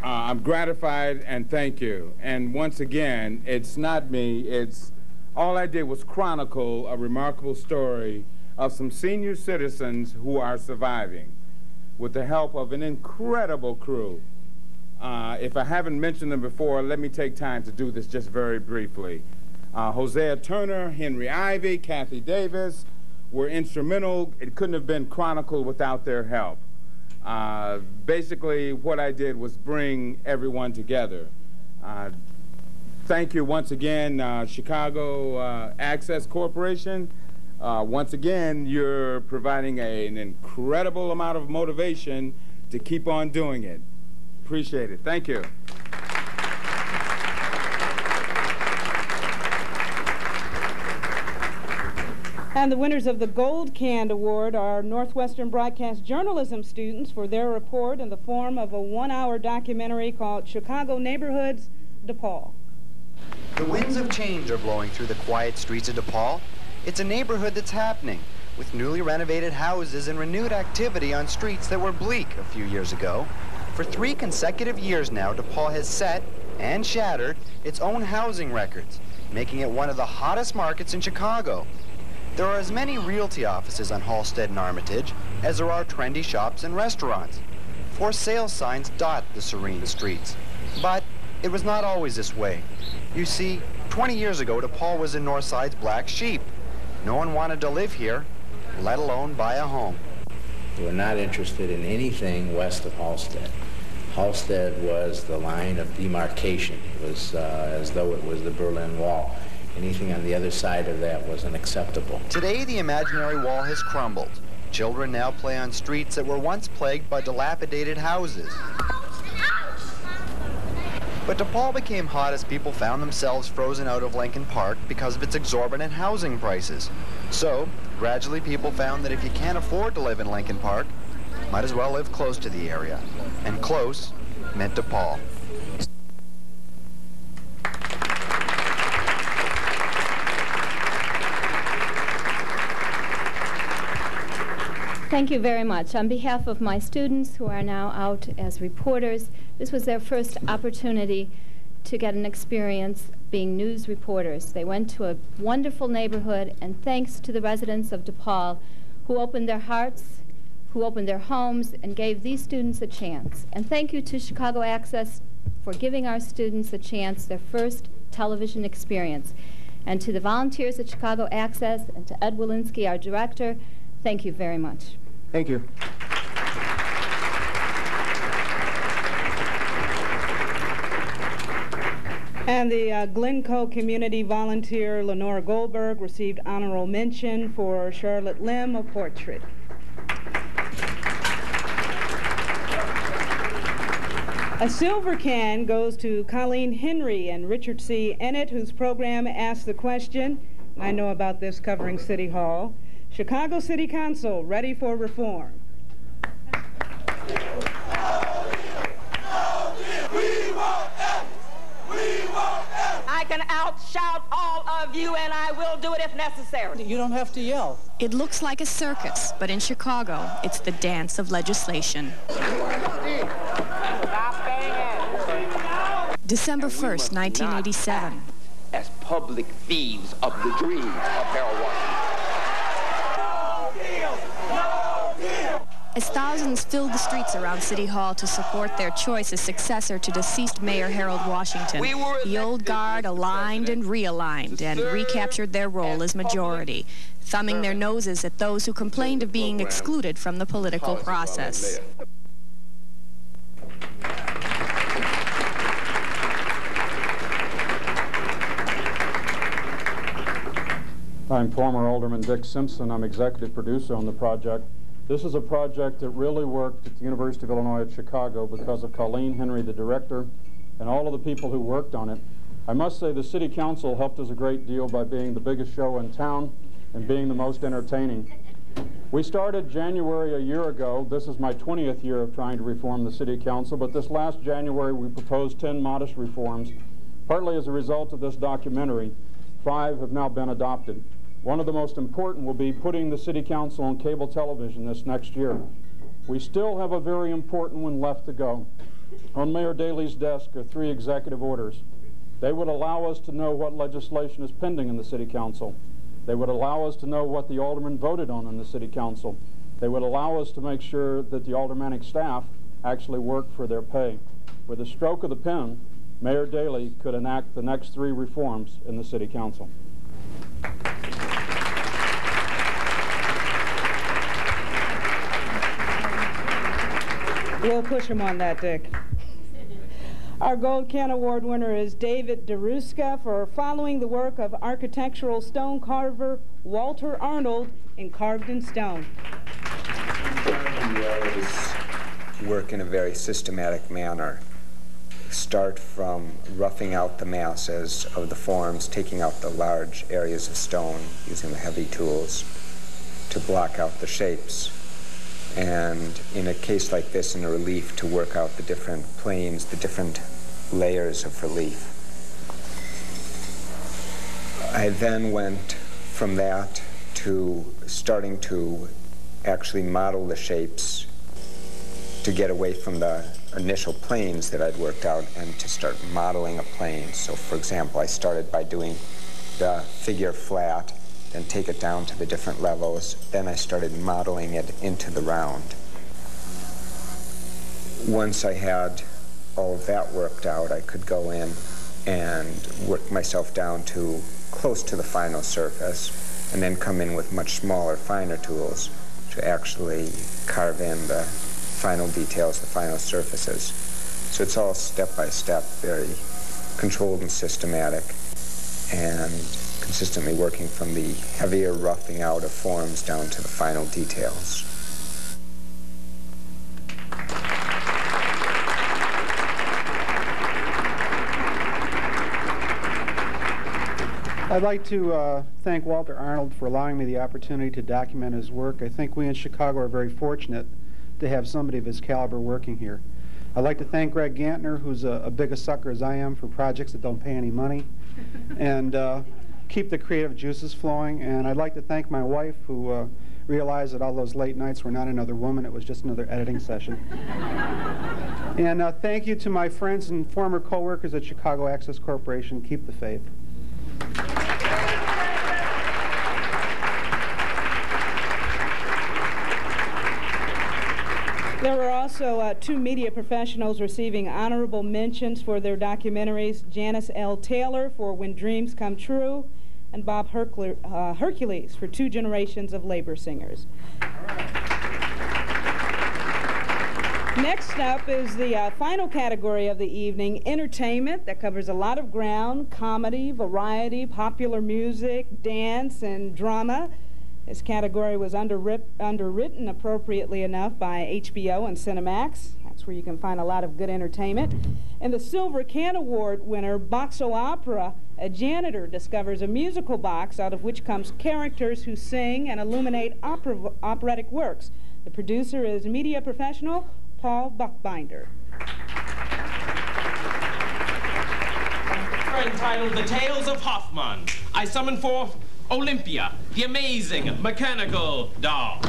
I'm gratified and thank you. And once again, it's not me, it's all I did was chronicle a remarkable story of some senior citizens who are surviving with the help of an incredible crew. If I haven't mentioned them before, let me take time to do this just very briefly. Hosea Turner, Henry Ivey, Kathy Davis were instrumental. It couldn't have been chronicled without their help. Basically, what I did was bring everyone together. thank you once again, Chicago Access Corporation. Once again, you're providing an incredible amount of motivation to keep on doing it. Appreciate it. Thank you. And the winners of the Gold Can Award are Northwestern Broadcast Journalism students for their report in the form of a 1-hour documentary called Chicago Neighborhoods, DePaul. The winds of change are blowing through the quiet streets of DePaul. It's a neighborhood that's happening, with newly renovated houses and renewed activity on streets that were bleak a few years ago. For 3 consecutive years now, DePaul has set and shattered its own housing records, making it one of the hottest markets in Chicago. There are as many realty offices on Halsted and Armitage as there are trendy shops and restaurants. For sale signs dot the serene streets. But it was not always this way. You see, 20 years ago, DePaul was in Northside's black sheep. No one wanted to live here, let alone buy a home. We're not interested in anything west of Halsted. Halsted was the line of demarcation. It was as though it was the Berlin Wall. Anything on the other side of that was unacceptable. Today, the imaginary wall has crumbled. Children now play on streets that were once plagued by dilapidated houses. But DePaul became hot as people found themselves frozen out of Lincoln Park because of its exorbitant housing prices. So, gradually people found that if you can't afford to live in Lincoln Park, might as well live close to the area. And close meant DePaul. Thank you very much. On behalf of my students who are now out as reporters, this was their first opportunity to get an experience being news reporters. They went to a wonderful neighborhood, and thanks to the residents of DePaul who opened their hearts, who opened their homes, and gave these students a chance. And thank you to Chicago Access for giving our students a chance, their first television experience. And to the volunteers at Chicago Access and to Ed Walensky, our director, thank you very much. Thank you. And the Glencoe community volunteer Lenora Goldberg received honorable mention for Charlotte Lim, a portrait. A silver can goes to Colleen Henry and Richard C. Ennett, whose program asked the question, I know about this covering City Hall, Chicago City Council ready for reform? I can outshout all of you, and I will do it if necessary. You don't have to yell. It looks like a circus, but in Chicago, it's the dance of legislation. December 1st, 1987. As public thieves of the dreams of Harold Washington. As thousands filled the streets around City Hall to support their choice as successor to deceased Mayor Harold Washington, the old guard aligned and realigned and recaptured their role as majority, thumbing their noses at those who complained of being excluded from the political process. I'm former Alderman Dick Simpson. I'm executive producer on the project. This is a project that really worked at the University of Illinois at Chicago because of Colleen Henry, the director, and all of the people who worked on it. I must say the City Council helped us a great deal by being the biggest show in town and being the most entertaining. We started January a year ago. This is my 20th year of trying to reform the City Council, but this last January we proposed 10 modest reforms. Partly as a result of this documentary, 5 have now been adopted. One of the most important will be putting the City Council on cable television this next year. We still have a very important one left to go. On Mayor Daley's desk are 3 executive orders. They would allow us to know what legislation is pending in the City Council. They would allow us to know what the aldermen voted on in the City Council. They would allow us to make sure that the aldermanic staff actually work for their pay. With a stroke of the pen, Mayor Daley could enact the next 3 reforms in the City Council. We'll push him on that, Dick. Our Gold Can Award winner is David DeRuska for following the work of architectural stone carver Walter Arnold in Carved in Stone. Work in a very systematic manner. Start from roughing out the masses of the forms, taking out the large areas of stone using the heavy tools to block out the shapes. And in a case like this, in a relief, to work out the different planes, the different layers of relief. I then went from that to starting to actually model the shapes to get away from the initial planes that I'd worked out and to start modeling a plane. So for example, I started by doing the figure flat, then take it down to the different levels. Then I started modeling it into the round. Once I had all of that worked out, I could go in and work myself down to close to the final surface, and then come in with much smaller, finer tools to actually carve in the final details, the final surfaces. So it's all step by step, very controlled and systematic, and consistently working from the heavier roughing out of forms down to the final details. I'd like to thank Walter Arnold for allowing me the opportunity to document his work. I think we in Chicago are very fortunate to have somebody of his caliber working here. I'd like to thank Greg Gantner, who's a big a sucker as I am for projects that don't pay any money, and keep the creative juices flowing. And I'd like to thank my wife, who realized that all those late nights were not another woman, it was just another editing session. And thank you to my friends and former co-workers at Chicago Access Corporation. Keep the faith. There were also two media professionals receiving honorable mentions for their documentaries: Janice L. Taylor for When Dreams Come True, and Bob Hercules for Two Generations of Labor Singers. Next up is the final category of the evening, entertainment, that covers a lot of ground: comedy, variety, popular music, dance, and drama. This category was underwritten appropriately enough by HBO and Cinemax. That's where you can find a lot of good entertainment. And the Silver Can Award winner, Boxo Opera, a janitor discovers a musical box out of which comes characters who sing and illuminate operatic works. The producer is media professional Paul Buckbinder. Entitled The Tales of Hoffman, I summon forth Olympia, the amazing mechanical doll.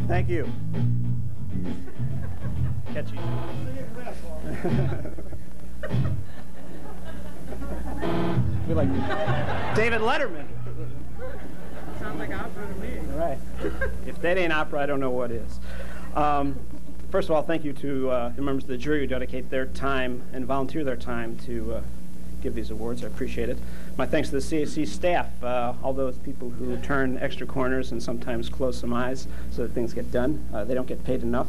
Thank you. Catchy. Be like David Letterman. Sounds like opera to me. All right. If that ain't opera, I don't know what is. First of all, thank you to the members of the jury who dedicate their time and volunteer their time to give these awards. I appreciate it. My thanks to the CAC staff, all those people who turn extra corners and sometimes close some eyes so that things get done. They don't get paid enough,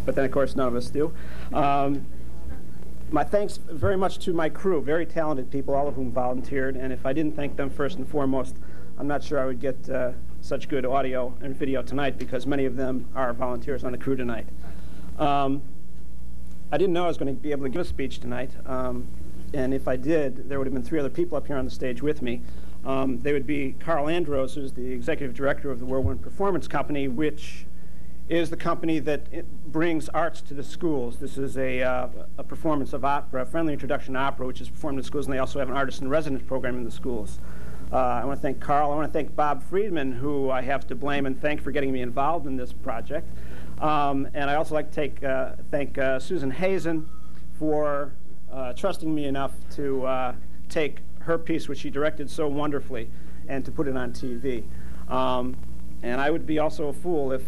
but then of course none of us do. My thanks very much to my crew, very talented people, all of whom volunteered, and if I didn't thank them first and foremost, I'm not sure I would get such good audio and video tonight, because many of them are volunteers on the crew tonight. I didn't know I was going to be able to give a speech tonight. And if I did, there would have been 3 other people up here on the stage with me. They would be Carl Andros, who's the executive director of the Whirlwind Performance Company, which is the company that brings arts to the schools. This is a performance of opera, a friendly introduction to opera, which is performed in schools, and they also have an artist in residence program in the schools. I want to thank Carl. I want to thank Bob Friedman, who I have to blame and thank for getting me involved in this project. And I also like to thank Susan Hazen for trusting me enough to take her piece, which she directed so wonderfully, and to put it on TV. And I would be also a fool if,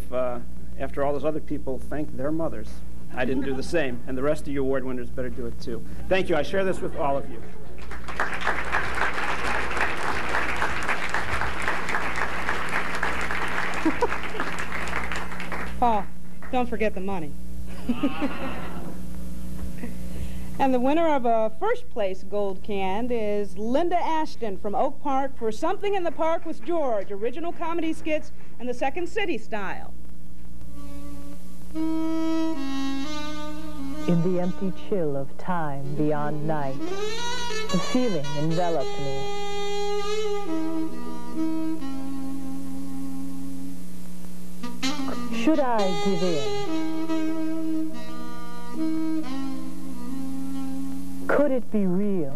after all those other people thanked their mothers, I didn't do the same. And the rest of you award winners better do it too. Thank you. I share this with all of you. Paul, don't forget the money. And the winner of a first place gold can is Linda Ashton from Oak Park for Something in the Park with George, original comedy skits in the Second City style. In the empty chill of time beyond night, the feeling enveloped me. Should I give in? Could it be real?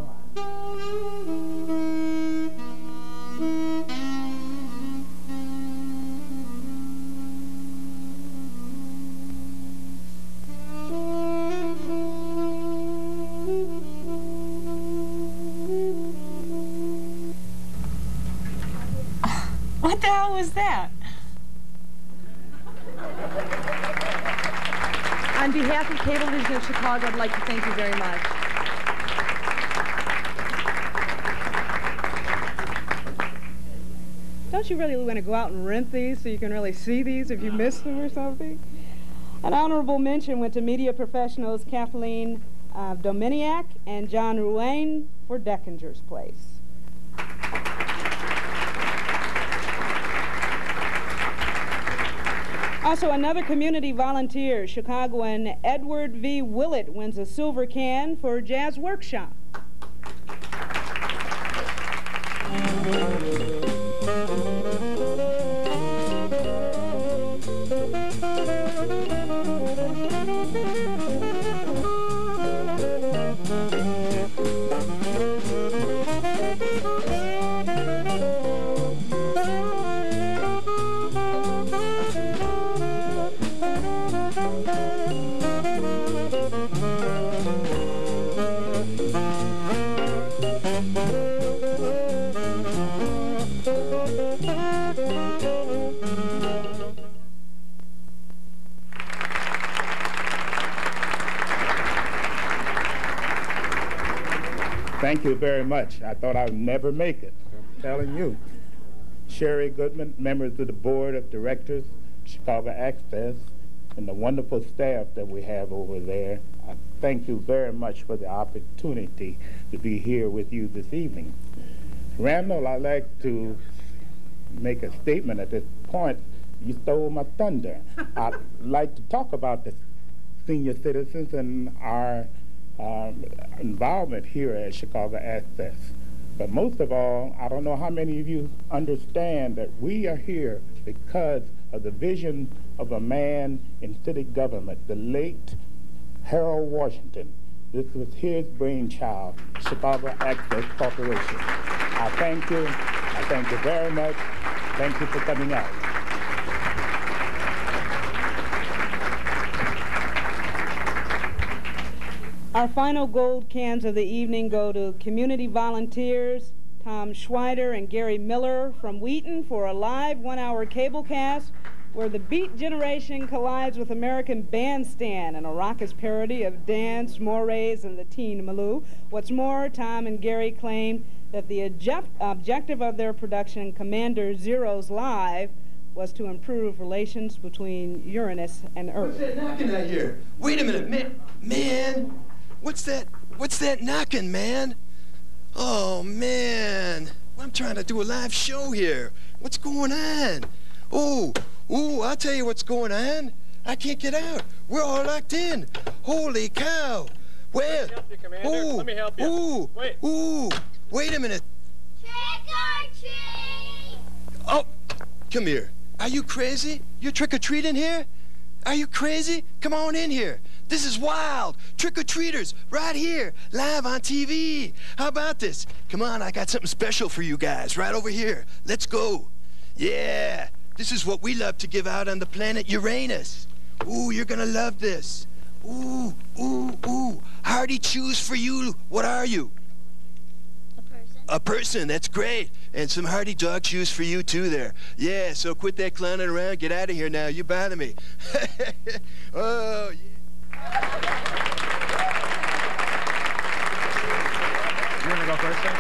What the hell was that? On behalf of Cablevision of Chicago, I'd like to thank you very much. Don't you really want to go out and rent these so you can really see these if you miss them or something? An honorable mention went to media professionals Kathleen Dominiak and John Ruane for Deckinger's Place. Also, another community volunteer, Chicagoan Edward V. Willett, wins a silver can for Jazz Workshop. Thank you very much. I thought I would never make it. I'm telling you. Sherry Goodman, members of the board of directors, Chicago Access, and the wonderful staff that we have over there. I thank you very much for the opportunity to be here with you this evening. Randall, I'd like to make a statement at this point. You stole my thunder. I'd like to talk about the senior citizens and our involvement here at Chicago Access. But most of all, I don't know how many of you understand that we are here because of the vision of a man in city government, the late Harold Washington. This was his brainchild, Chicago Access Corporation. I thank you. I thank you very much. Thank you for coming out. Our final gold cans of the evening go to community volunteers, Tom Schweider and Gary Miller from Wheaton for a live one-hour cable cast where the Beat generation collides with American Bandstand in a raucous parody of Dance, Mores, and the Teen Malou. What's more, Tom and Gary claim that the objective of their production, Commander Zero's Live, was to improve relations between Uranus and Earth. What's that knocking out here? Wait a minute, man. What's that knocking, man? Oh, man. I'm trying to do a live show here. What's going on? Oh, I'll tell you what's going on. I can't get out. We're all locked in. Holy cow. Where? Let me help you. Wait a minute. Trick or treat! Oh, come here. Are you crazy? You're trick-or-treating here? Are you crazy? Come on in here. This is wild. Trick-or-treaters right here, live on TV. How about this? Come on, I got something special for you guys right over here. Let's go. Yeah, this is what we love to give out on the planet Uranus. Ooh, you're gonna love this. Ooh, ooh, ooh. Hardy choose for you. What are you? A person. A person, that's great. And some Hardy dog shoes for you too there. Yeah, so quit that clowning around. Get out of here now. You bother me. Oh, yeah. You want to go first, sir?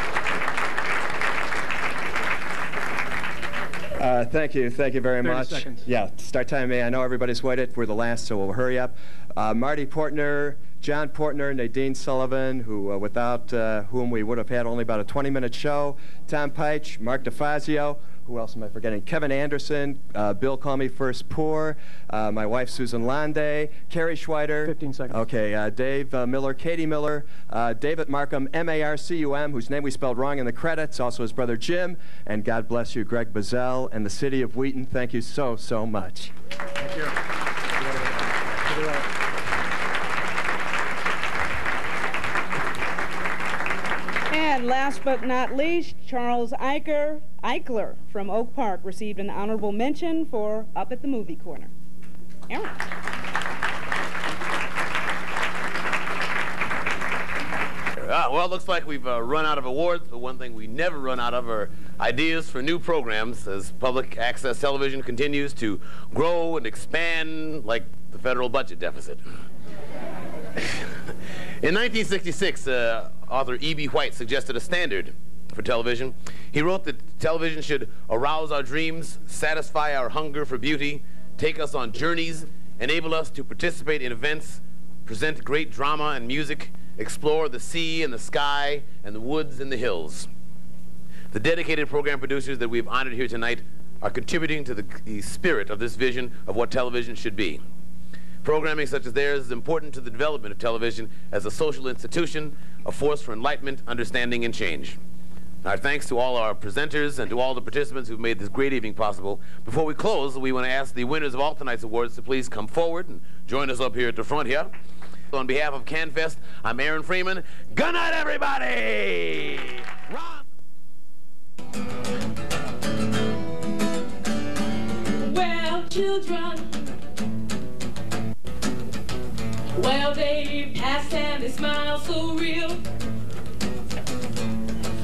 Thank you very 30 much. seconds. Yeah, start time me. I know everybody's waited. We're the last, so we'll hurry up. Marty Portner, John Portner, Nadine Sullivan, who without whom we would have had only about a 20-minute show. Tom Peich, Mark DeFazio. Who else am I forgetting? Kevin Anderson, Bill Call Me First Poor, my wife Susan Londe, Carrie Schweider. 15 seconds. Okay, Dave Miller, Katie Miller, David Markham, M-A-R-C-U-M, whose name we spelled wrong in the credits, also his brother Jim, and God bless you, Greg Bazell, and the city of Wheaton. Thank you so, so much. Thank you. And last but not least, Charles Eichler from Oak Park received an honorable mention for Up at the Movie Corner. Aaron. Well, it looks like we've run out of awards, but one thing we never run out of are ideas for new programs as public access television continues to grow and expand like the federal budget deficit. In 1966, author E.B. White suggested a standard for television. He wrote that television should arouse our dreams, satisfy our hunger for beauty, take us on journeys, enable us to participate in events, present great drama and music, explore the sea and the sky and the woods and the hills. The dedicated program producers that we've honored here tonight are contributing to the spirit of this vision of what television should be. Programming such as theirs is important to the development of television as a social institution, a force for enlightenment, understanding, and change. Our thanks to all our presenters and to all the participants who've made this great evening possible. Before we close, we want to ask the winners of all tonight's awards to please come forward and join us up here at the front here. On behalf of Canfest, I'm Aaron Freeman. Good night, everybody! Ron! Well, children, well, they passed and they smile so real,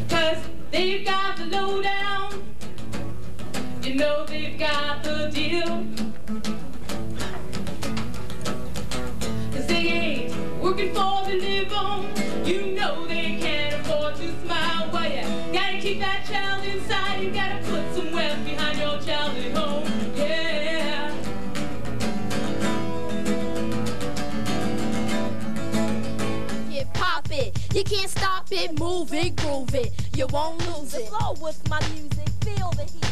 'cause they've got the lowdown, you know they've got the deal, 'cause they ain't working for the live on, you know they can't afford to smile, but you gotta keep that child inside, you gotta put some wealth behind your child at home, yeah. Pop it, you can't stop it, move it, groove it, you won't lose it. Flow with my music, feel the heat.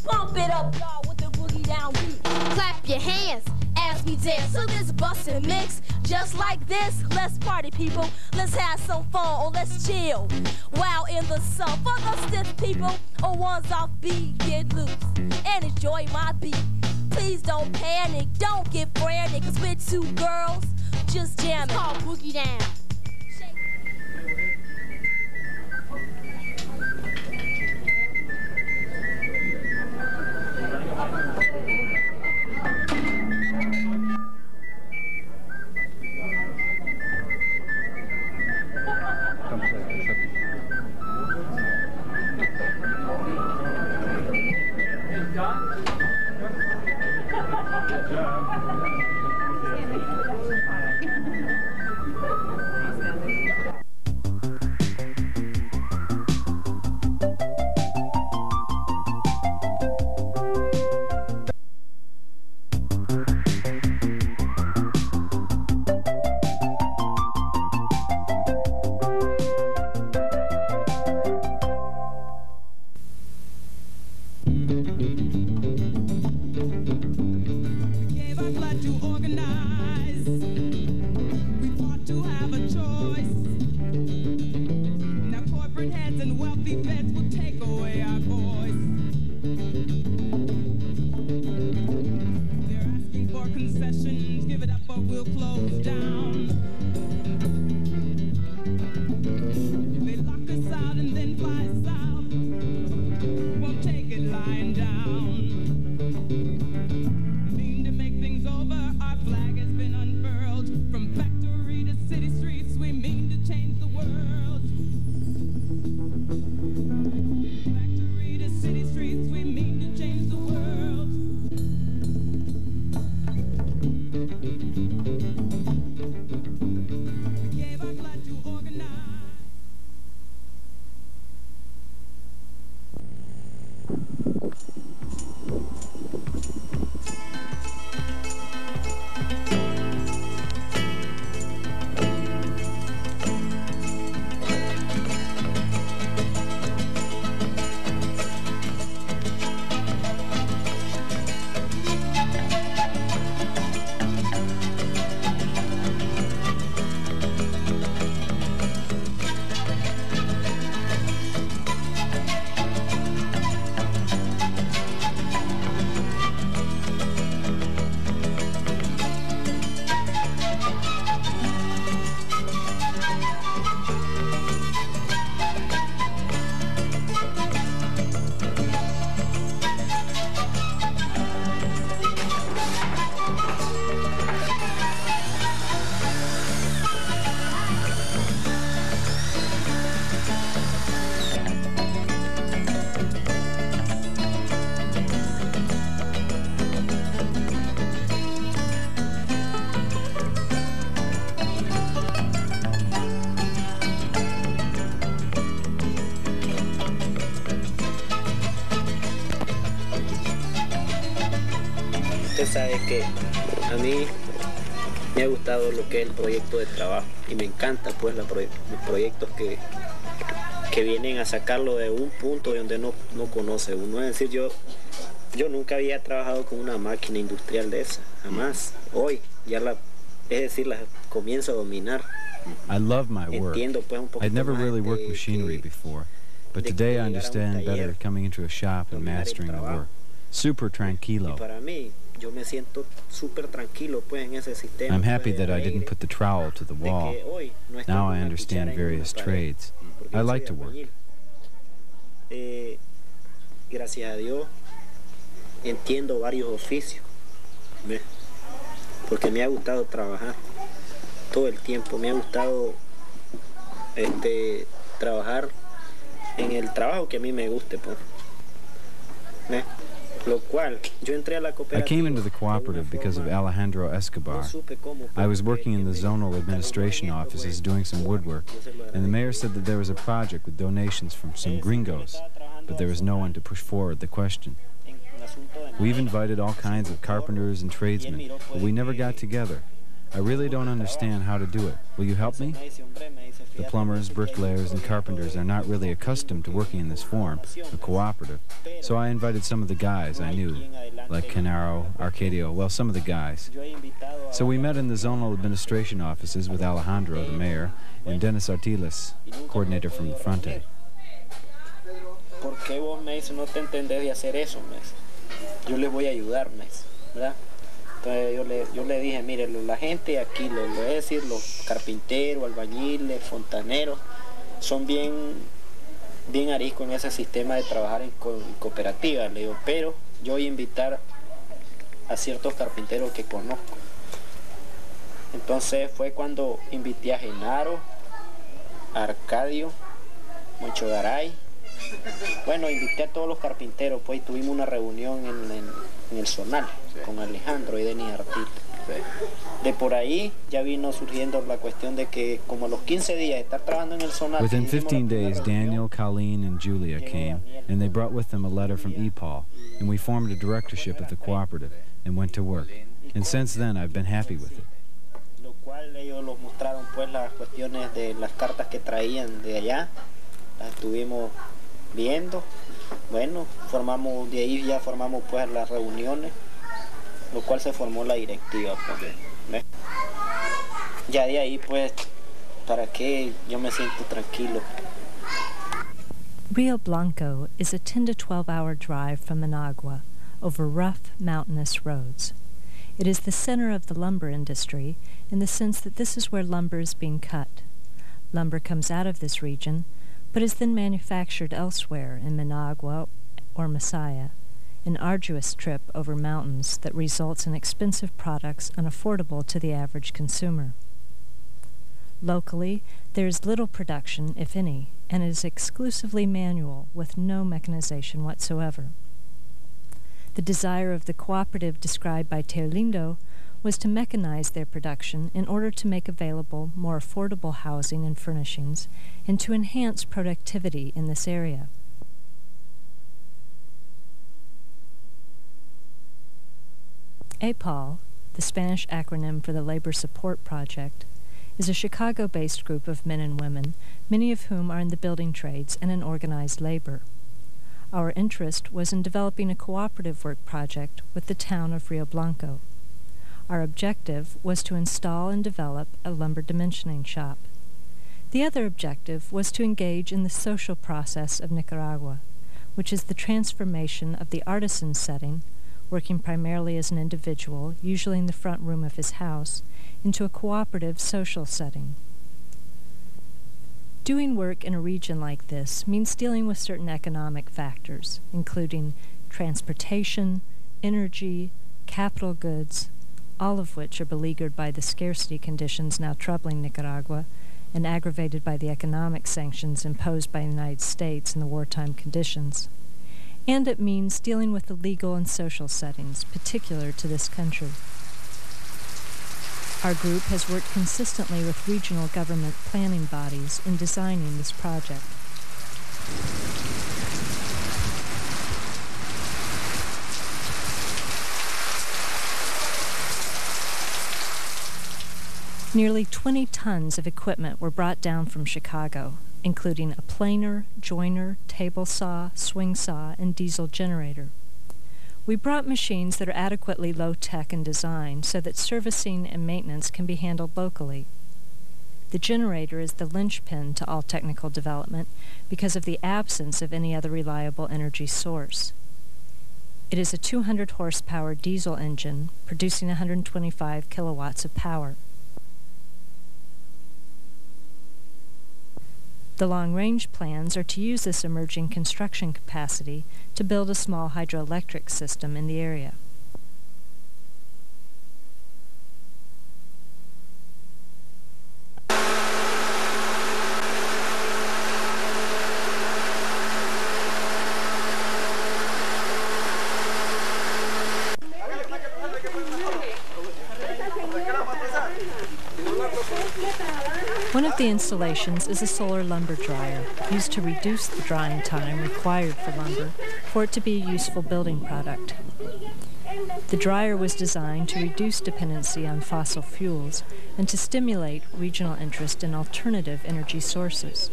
Pump it up, y'all, with the boogie down beat. Clap your hands as we dance to this bustin' mix. Just like this, let's party, people. Let's have some fun or let's chill. Wow, in the sun, for the stiff people or ones off beat, get loose and enjoy my beat. Please don't panic, don't get frantic, 'cause we're two girls just jamming. It's called Boogie Down. usted sabe que a mí me ha gustado lo que es el proyecto de trabajo y me encanta pues los proyectos que vienen a sacarlo de un punto donde no conoce uno. Es decir, yo nunca había trabajado con una máquina industrial de esa, jamás. Hoy ya la comienzo a dominar. I love my work. I'd never really worked machinery before, but today I understand better coming into a shop and mastering the work. Super tranquilo. I'm happy that I didn't put the trowel to the wall. Now I understand various trades. I like to work. Gracias a Dios, entiendo varios oficios, porque me ha gustado trabajar todo el tiempo. Me ha gustado trabajar en el trabajo que a mí me guste, pues. Lo cual, yo entré a la cooperativa. I came into the cooperative because of Alejandro Escobar. I was working in the zonal administration offices doing some woodwork, and the mayor said that there was a project with donations from some gringos, but there was no one to push forward the question. We've invited all kinds of carpenters and tradesmen, but we never got together. I really don't understand how to do it. Will you help me? The plumbers, bricklayers, and carpenters are not really accustomed to working in this form, a cooperative, so I invited some of the guys I knew, like Canaro, Arcadio, well, some of the guys. So we met in the zonal administration offices with Alejandro, the mayor, and Dennis Artiles, coordinator from the Frente. ¿Por qué vos, me dice, no te entendés de hacer eso, me dice? Yo les voy a ayudar, me dice, ¿verdad? Entonces yo le dije, mire, la gente aquí, lo voy a decir, los carpinteros, albañiles, fontaneros, son bien ariscos en ese sistema de trabajar en cooperativa, le digo, pero yo voy a invitar a ciertos carpinteros que conozco. Entonces fue cuando invité a Genaro, a Arcadio, Moncho Garay. Bueno, invité a todos los carpinteros, pues, y tuvimos una reunión en el Zonal, con Alejandro y Denis Artiles. De por ahí ya vino surgiendo la cuestión de que como a los 15 días de estar trabajando en el Zonal... Within 15 days, Daniel, Colleen, and Julia came, and they brought with them a letter from EPAL, and we formed a directorship of the cooperative and went to work. And since then, I've been happy with it. Lo cual ellos los mostraron, pues, las cuestiones de las cartas que traían de allá, las estuvimos viendo. Bueno, de ahí ya formamos pues las reuniones, lo cual se formó la directiva, pues. Ya de ahí pues, ¿para qué? Yo me siento tranquilo. Rio Blanco is a 10 to 12 hour drive from Managua over rough mountainous roads. It is the center of the lumber industry in the sense that this is where lumber is being cut. Lumber comes out of this region, but is then manufactured elsewhere in Managua or Masaya, an arduous trip over mountains that results in expensive products unaffordable to the average consumer. Locally, there is little production, if any, and it is exclusively manual with no mechanization whatsoever. The desire of the cooperative described by Teolindo was to mechanize their production in order to make available more affordable housing and furnishings and to enhance productivity in this area. APAL, the Spanish acronym for the Labor Support Project, is a Chicago-based group of men and women, many of whom are in the building trades and in organized labor. Our interest was in developing a cooperative work project with the town of Rio Blanco. Our objective was to install and develop a lumber dimensioning shop. The other objective was to engage in the social process of Nicaragua, which is the transformation of the artisan setting, working primarily as an individual, usually in the front room of his house, into a cooperative social setting. Doing work in a region like this means dealing with certain economic factors, including transportation, energy, capital goods, all of which are beleaguered by the scarcity conditions now troubling Nicaragua and aggravated by the economic sanctions imposed by the United States in the wartime conditions. And it means dealing with the legal and social settings particular to this country. Our group has worked consistently with regional government planning bodies in designing this project. Nearly 20 tons of equipment were brought down from Chicago, including a planer, joiner, table saw, swing saw, and diesel generator. We brought machines that are adequately low-tech in design so that servicing and maintenance can be handled locally. The generator is the linchpin to all technical development because of the absence of any other reliable energy source. It is a 200 horsepower diesel engine producing 125 kilowatts of power. The long-range plans are to use this emerging construction capacity to build a small hydroelectric system in the area. One of the installations is a solar lumber dryer, used to reduce the drying time required for lumber for it to be a useful building product. The dryer was designed to reduce dependency on fossil fuels and to stimulate regional interest in alternative energy sources.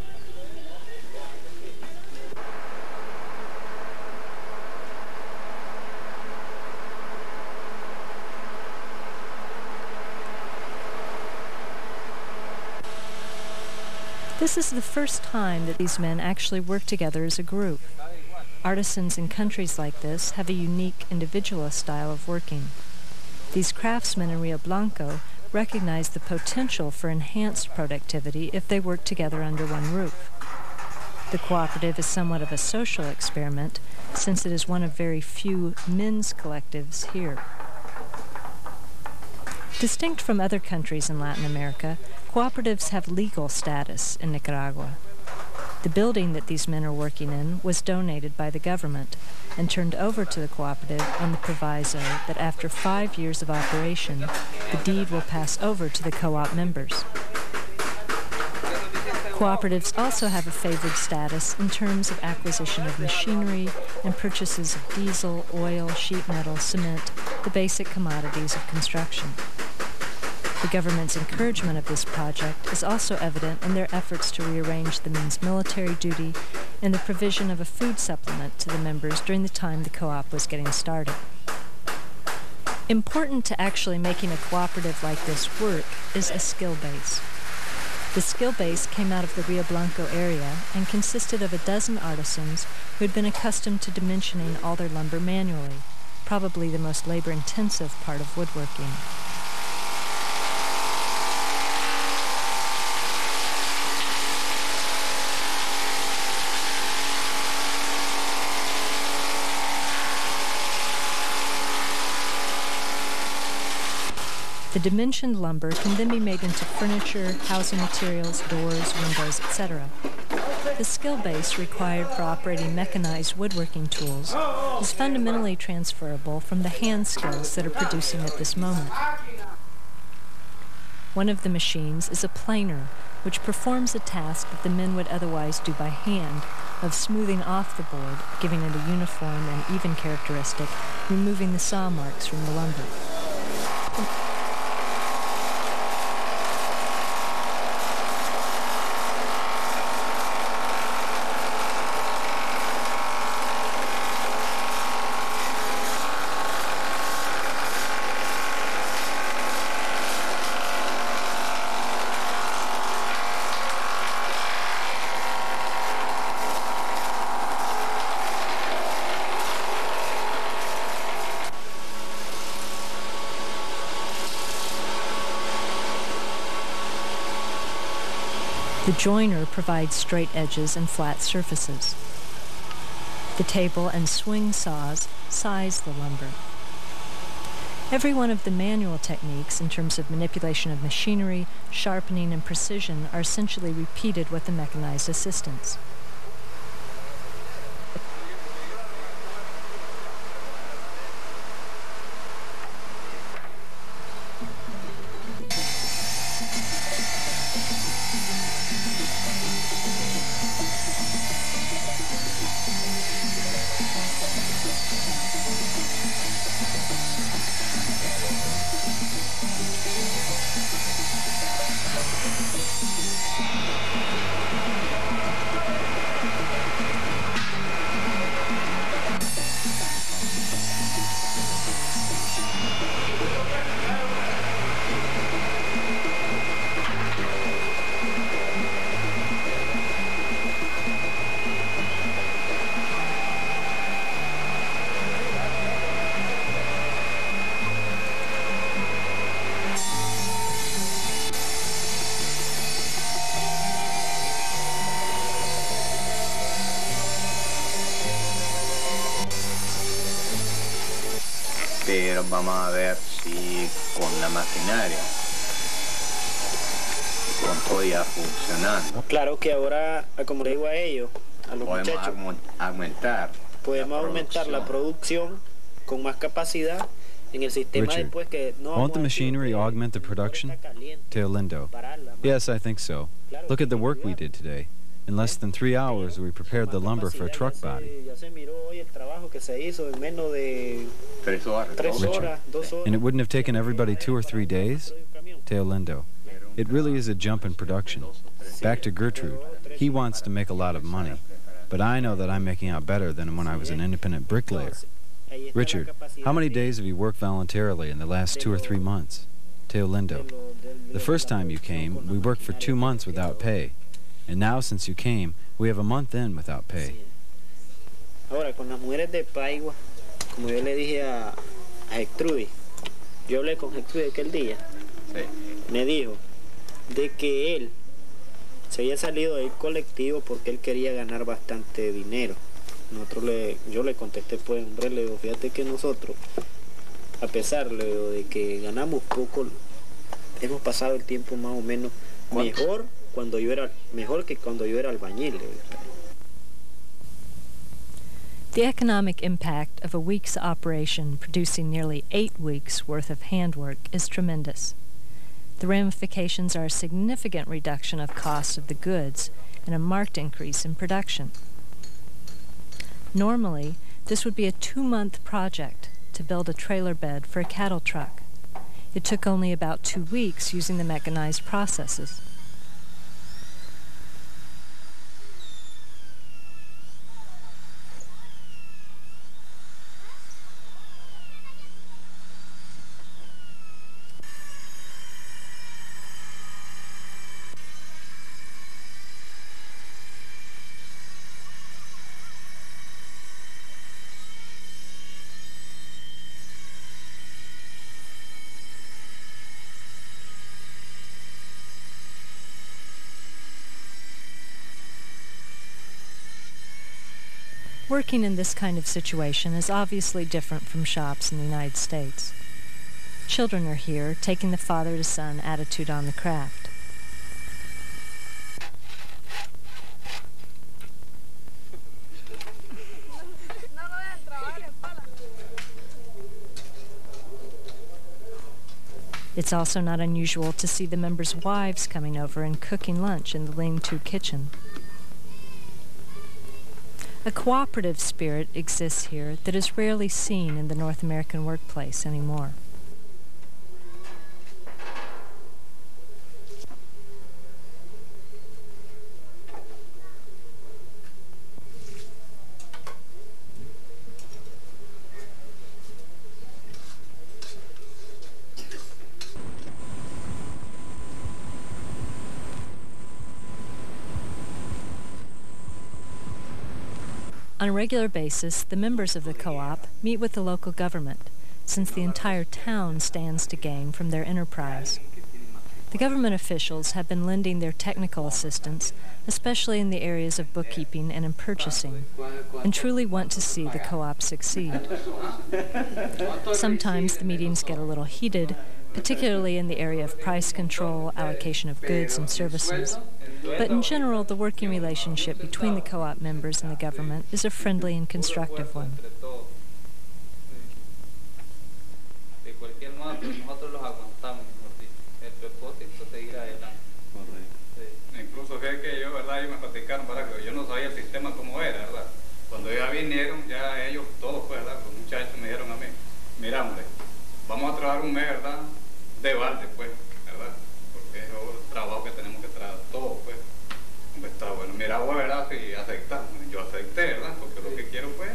This is the first time that these men actually work together as a group. Artisans in countries like this have a unique individualist style of working. These craftsmen in Rio Blanco recognize the potential for enhanced productivity if they work together under one roof. The cooperative is somewhat of a social experiment, since it is one of very few men's collectives here. Distinct from other countries in Latin America, cooperatives have legal status in Nicaragua. The building that these men are working in was donated by the government and turned over to the cooperative on the proviso that after 5 years of operation, the deed will pass over to the co-op members. Cooperatives also have a favored status in terms of acquisition of machinery and purchases of diesel, oil, sheet metal, cement, the basic commodities of construction. The government's encouragement of this project is also evident in their efforts to rearrange the men's military duty and the provision of a food supplement to the members during the time the co-op was getting started. Important to actually making a cooperative like this work is a skill base. The skill base came out of the Rio Blanco area and consisted of a dozen artisans who had been accustomed to dimensioning all their lumber manually, probably the most labor-intensive part of woodworking. The dimensioned lumber can then be made into furniture, housing materials, doors, windows, etc. The skill base required for operating mechanized woodworking tools is fundamentally transferable from the hand skills that are producing at this moment. One of the machines is a planer, which performs a task that the men would otherwise do by hand, of smoothing off the board, giving it a uniform and even characteristic, removing the saw marks from the lumber. The joiner provides straight edges and flat surfaces. The table and swing saws size the lumber. Every one of the manual techniques in terms of manipulation of machinery, sharpening, and precision are essentially repeated with the mechanized assistance. pero vamos a ver si con la maquinaria, con todo ya funcionando, Claro que ahora, como le digo a ellos, a los podemos muchachos, podemos aumentar la producción con más capacidad en el sistema Richard, después que no won't the machinery augment the production? Teolindo. Yes, I think so. Look at the work we did today. In less than 3 hours, we prepared the lumber for a truck body. Ya se miró hoy el trabajo que se hizo en menos de 3 horas, 2 horas. And it wouldn't have taken everybody 2 or 3 days? Teolindo. It really is a jump in production. Back to Gertrude. He wants to make a lot of money, but I know that I'm making out better than when I was an independent bricklayer. Richard, how many days have you worked voluntarily in the last 2 or 3 months? Teolindo. The first time you came, we worked for 2 months without pay. And now, since you came, we have a month in without pay. Ahora, con las mujeres de Paigua, como yo le dije a Gertrude, yo hablé con Gertrude aquel día, me dijo de que él se había salido del colectivo porque él quería ganar bastante dinero. Yo le contesté, pues, hombre, le digo, fíjate que nosotros, a pesar de que ganamos poco, hemos pasado el tiempo más o menos mejor que cuando yo era albañil. The economic impact of a week's operation producing nearly 8 weeks' worth of handwork is tremendous. The ramifications are a significant reduction of cost of the goods and a marked increase in production. Normally, this would be a 2-month project to build a trailer bed for a cattle truck. It took only about 2 weeks using the mechanized processes. Working in this kind of situation is obviously different from shops in the United States. Children are here taking the father-to-son attitude on the craft. It's also not unusual to see the members' wives coming over and cooking lunch in the lean-to kitchen. A cooperative spirit exists here that is rarely seen in the North American workplace anymore. On a regular basis, the members of the co-op meet with the local government, since the entire town stands to gain from their enterprise. The government officials have been lending their technical assistance, especially in the areas of bookkeeping and in purchasing, and truly want to see the co-op succeed. Sometimes the meetings get a little heated, particularly in the area of price control, allocation of goods and services. But in general, the working relationship between the co-op members and the government is a friendly and constructive one. Incluso sé que yo, ¿verdad? Ellos me platicaron, ¿verdad? Que yo no sabía el sistema cómo era, ¿verdad? Cuando ya vinieron, ya ellos todos, pues, ¿verdad? Los muchachos me dijeron a mí, mira, hombre, vamos a trabajar un mes, ¿verdad? De balde, pues, ¿verdad? Porque es el trabajo que tenemos que trabajar todos, pues. Hombre, está bueno. Mira, vos, ¿verdad? Si aceptamos. Yo acepté, ¿verdad? Porque lo que quiero, pues,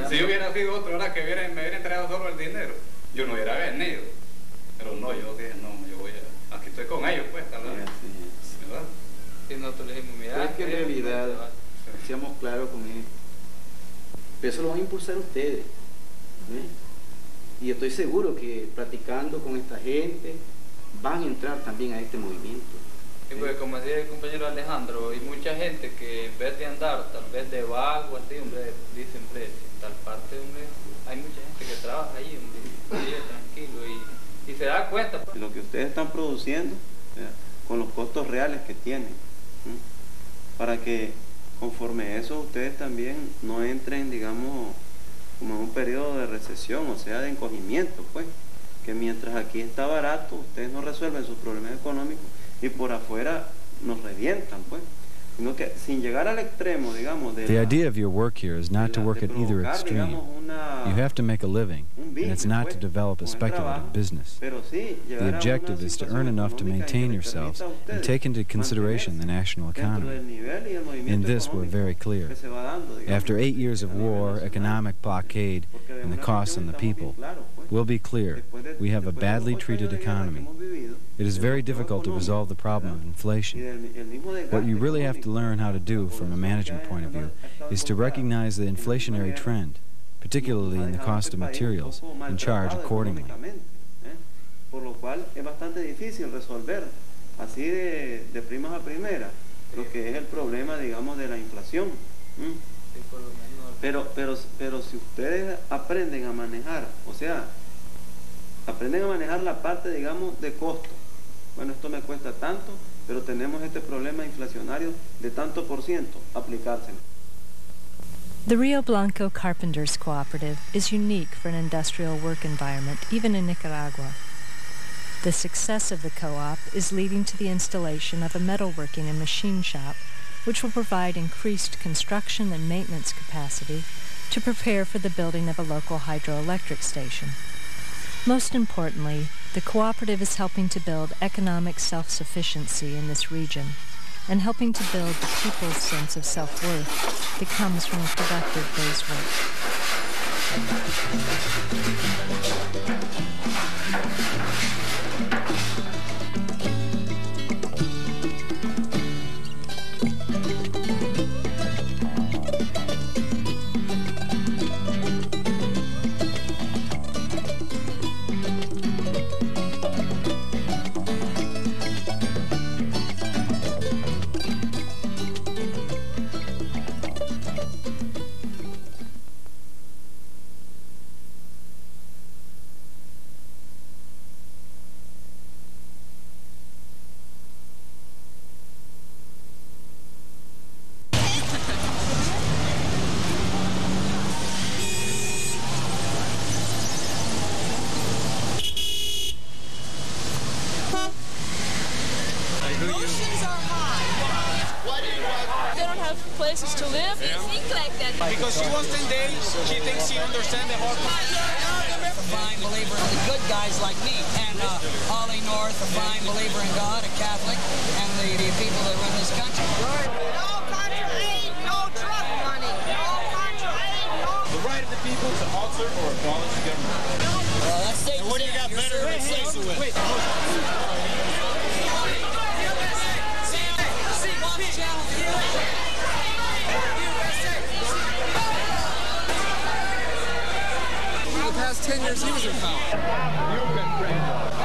si hubiera sido otro, ¿verdad? Que me hubiera entregado solo el dinero, yo no hubiera venido. Pero no, yo dije, no, yo voy a... Aquí estoy con ellos, pues, ¿verdad? ¿Verdad? Y nosotros le dijimos, mira, es que en realidad, seamos claros con él, pero eso lo van a impulsar ustedes. Y estoy seguro que practicando con esta gente van a entrar también a este movimiento. Y pues como decía el compañero Alejandro, hay mucha gente que en vez de andar tal vez de vago, así, hombre, dice, hombre, en tal parte, hombre, hay mucha gente que trabaja ahí, hombre. de lo que ustedes están produciendo, con los costos reales que tienen, para que conforme eso ustedes también no entren, digamos, como en un periodo de recesión, o sea, de encogimiento, pues, que mientras aquí está barato, ustedes no resuelven sus problemas económicos y por afuera nos revientan, pues. Sino que sin llegar al extremo, digamos, The idea of your work here is not to work at either extreme. You have to make a living, and it's not to develop a speculative business. The objective is to earn enough to maintain yourselves and take into consideration the national economy. In this, we're very clear. After 8 years of war, economic blockade, and the costs on the people, we'll be clear. We have a badly treated economy. It is very difficult to resolve the problem of inflation. What you really have to learn how to do from a management point of view is to recognize the inflationary trend, particularly in the cost of materials, and charge accordingly. Por lo cual es bastante difícil resolver así de primas a primera lo que es el problema, digamos, de la inflación. Pero si ustedes aprenden a manejar, o sea, aprenden a manejar la parte, digamos, de costo. Bueno, esto me cuesta tanto, pero tenemos este problema inflacionario de tanto por ciento, aplicárselo. The Rio Blanco Carpenters Cooperative is unique for an industrial work environment, even in Nicaragua. The success of the co-op is leading to the installation of a metalworking and machine shop, which will provide increased construction and maintenance capacity to prepare for the building of a local hydroelectric station. Most importantly, the cooperative is helping to build economic self-sufficiency in this region and helping to build the people's sense of self-worth that comes from a productive day's work. Places to live? Yeah. Think like that. Because she was 10 days, she thinks she understands the whole A fine believer in the good guys like me, and Holly North, a fine believer in God, a Catholic, and the people that run this country. No contra aid, no drug money. No contra aid, no... The right of the people to alter or abolish the government. Well, that's safe. And what do you got better than Satan with? Wait. For the past 10 years, he was in power. You've been brainwashed.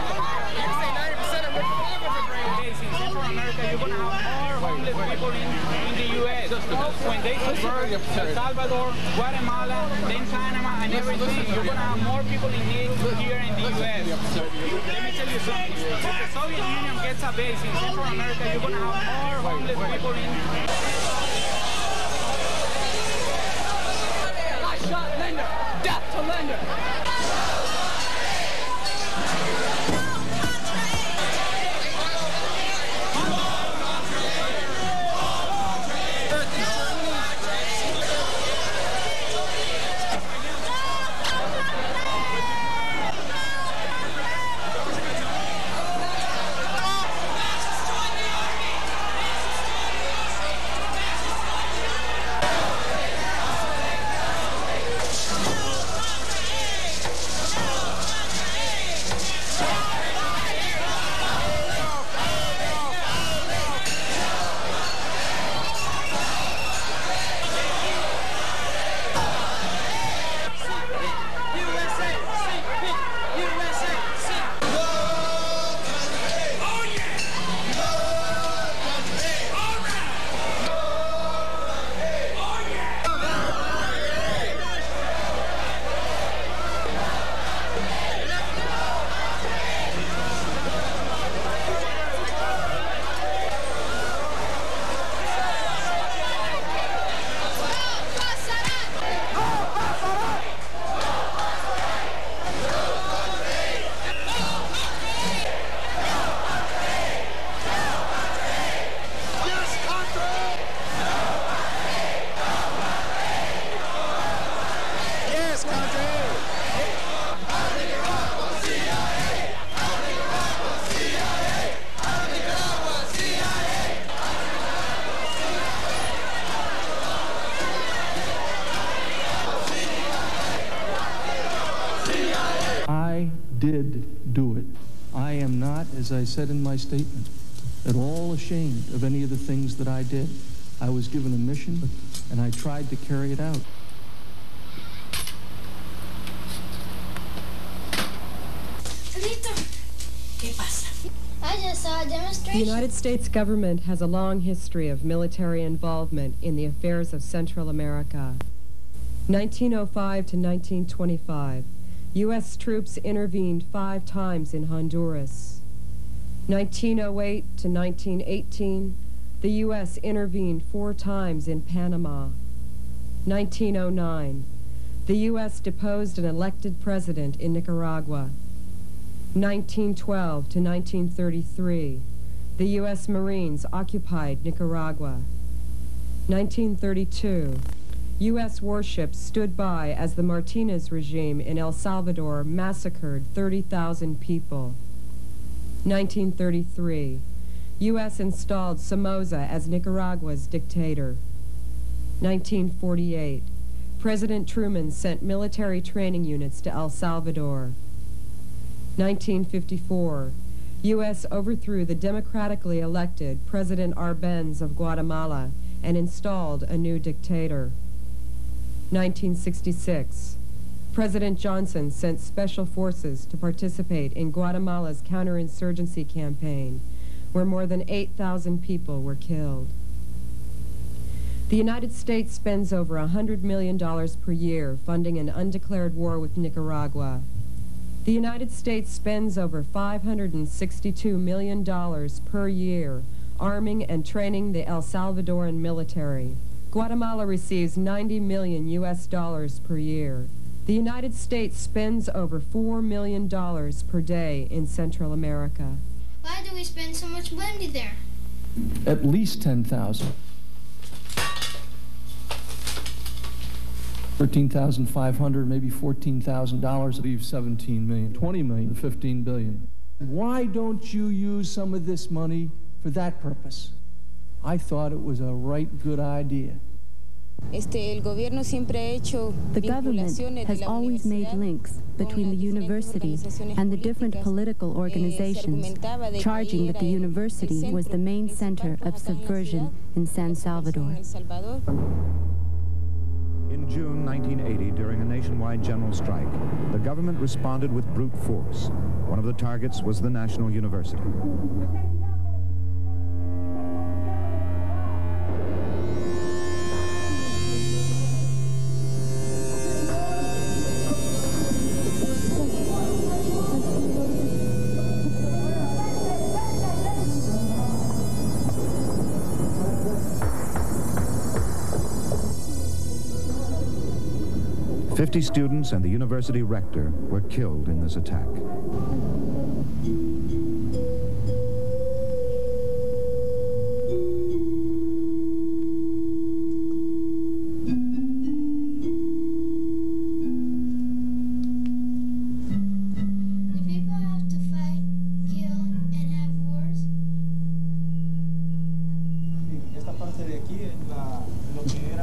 You say 90% of Republicans are brainwashed. In Central America, you're going to have more homeless people in the U.S. When they subvert El Salvador, Guatemala, then Panama, and everything, you're going to have more people in need here in the U.S. Let me tell you something. If the Soviet Union gets a base in Central America, you're going to have more homeless people in... I shot Linder. Death to Linder. I did do it. I am not, as I said in my statement, at all ashamed of any of the things that I did. I was given a mission, and I tried to carry it out. I just saw a demonstration. The United States government has a long history of military involvement in the affairs of Central America. 1905 to 1925, U.S. troops intervened 5 times in Honduras. 1908 to 1918, the U.S. intervened 4 times in Panama. 1909, the U.S. deposed an elected president in Nicaragua. 1912 to 1933, the U.S. Marines occupied Nicaragua. 1932, U.S. warships stood by as the Martinez regime in El Salvador massacred 30,000 people. 1933, U.S. installed Somoza as Nicaragua's dictator. 1948, President Truman sent military training units to El Salvador. 1954, U.S. overthrew the democratically elected President Arbenz of Guatemala and installed a new dictator. 1966, President Johnson sent special forces to participate in Guatemala's counterinsurgency campaign, where more than 8,000 people were killed. The United States spends over $100 million per year funding an undeclared war with Nicaragua. The United States spends over $562 million per year arming and training the El Salvadoran military. Guatemala receives $90 million US per year. The United States spends over $4 million per day in Central America. Why do we spend so much money there? At least 10,000. 13,500, maybe $14,000, leave 17 million, 20 million, 15 billion. Why don't you use some of this money for that purpose? I thought it was a right good idea. The government has always made links between the university and the different political organizations, charging that the university was the main center of subversion in San Salvador. In June 1980, during a nationwide general strike, the government responded with brute force. One of the targets was the National University. 50 students and the university rector were killed in this attack.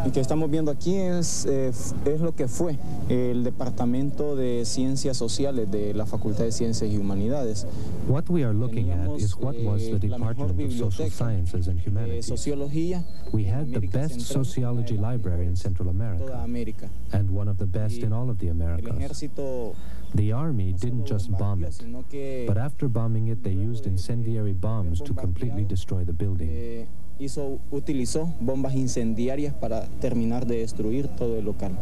Lo que estamos viendo aquí es lo que fue el Departamento de Ciencias Sociales de la Facultad de Ciencias y Humanidades. What we are looking at is what was the Department of Social Sciences and Humanities. We had the best sociology library in Central America, and one of the best in all of the Americas. The army didn't just bomb it, but after bombing it, they used incendiary bombs to completely destroy the building. Utilizó bombas incendiarias para terminar de destruir todo el local.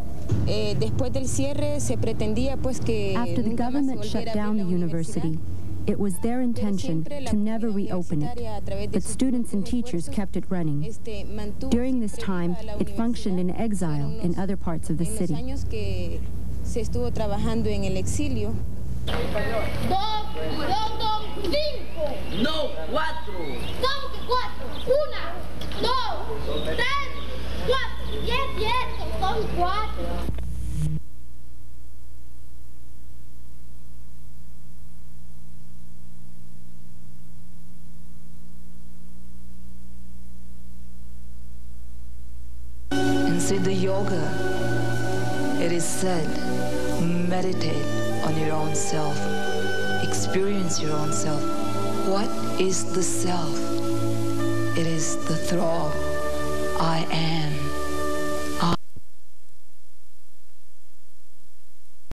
Después del cierre se pretendía pues que after the government shut down the university, it was their intention to never reopen it, but students and teachers kept it running. During this time, it functioned in exile in other parts of the city. Se estuvo trabajando en el exilio. 2, 5. No, 4. ¿Cómo que 4? 1, 2, 3, 4. Y es cierto, son 4. In Siddha Yoga, it is said Meditate on your own self. Experience your own self. What is the self? It is the thrall. I am.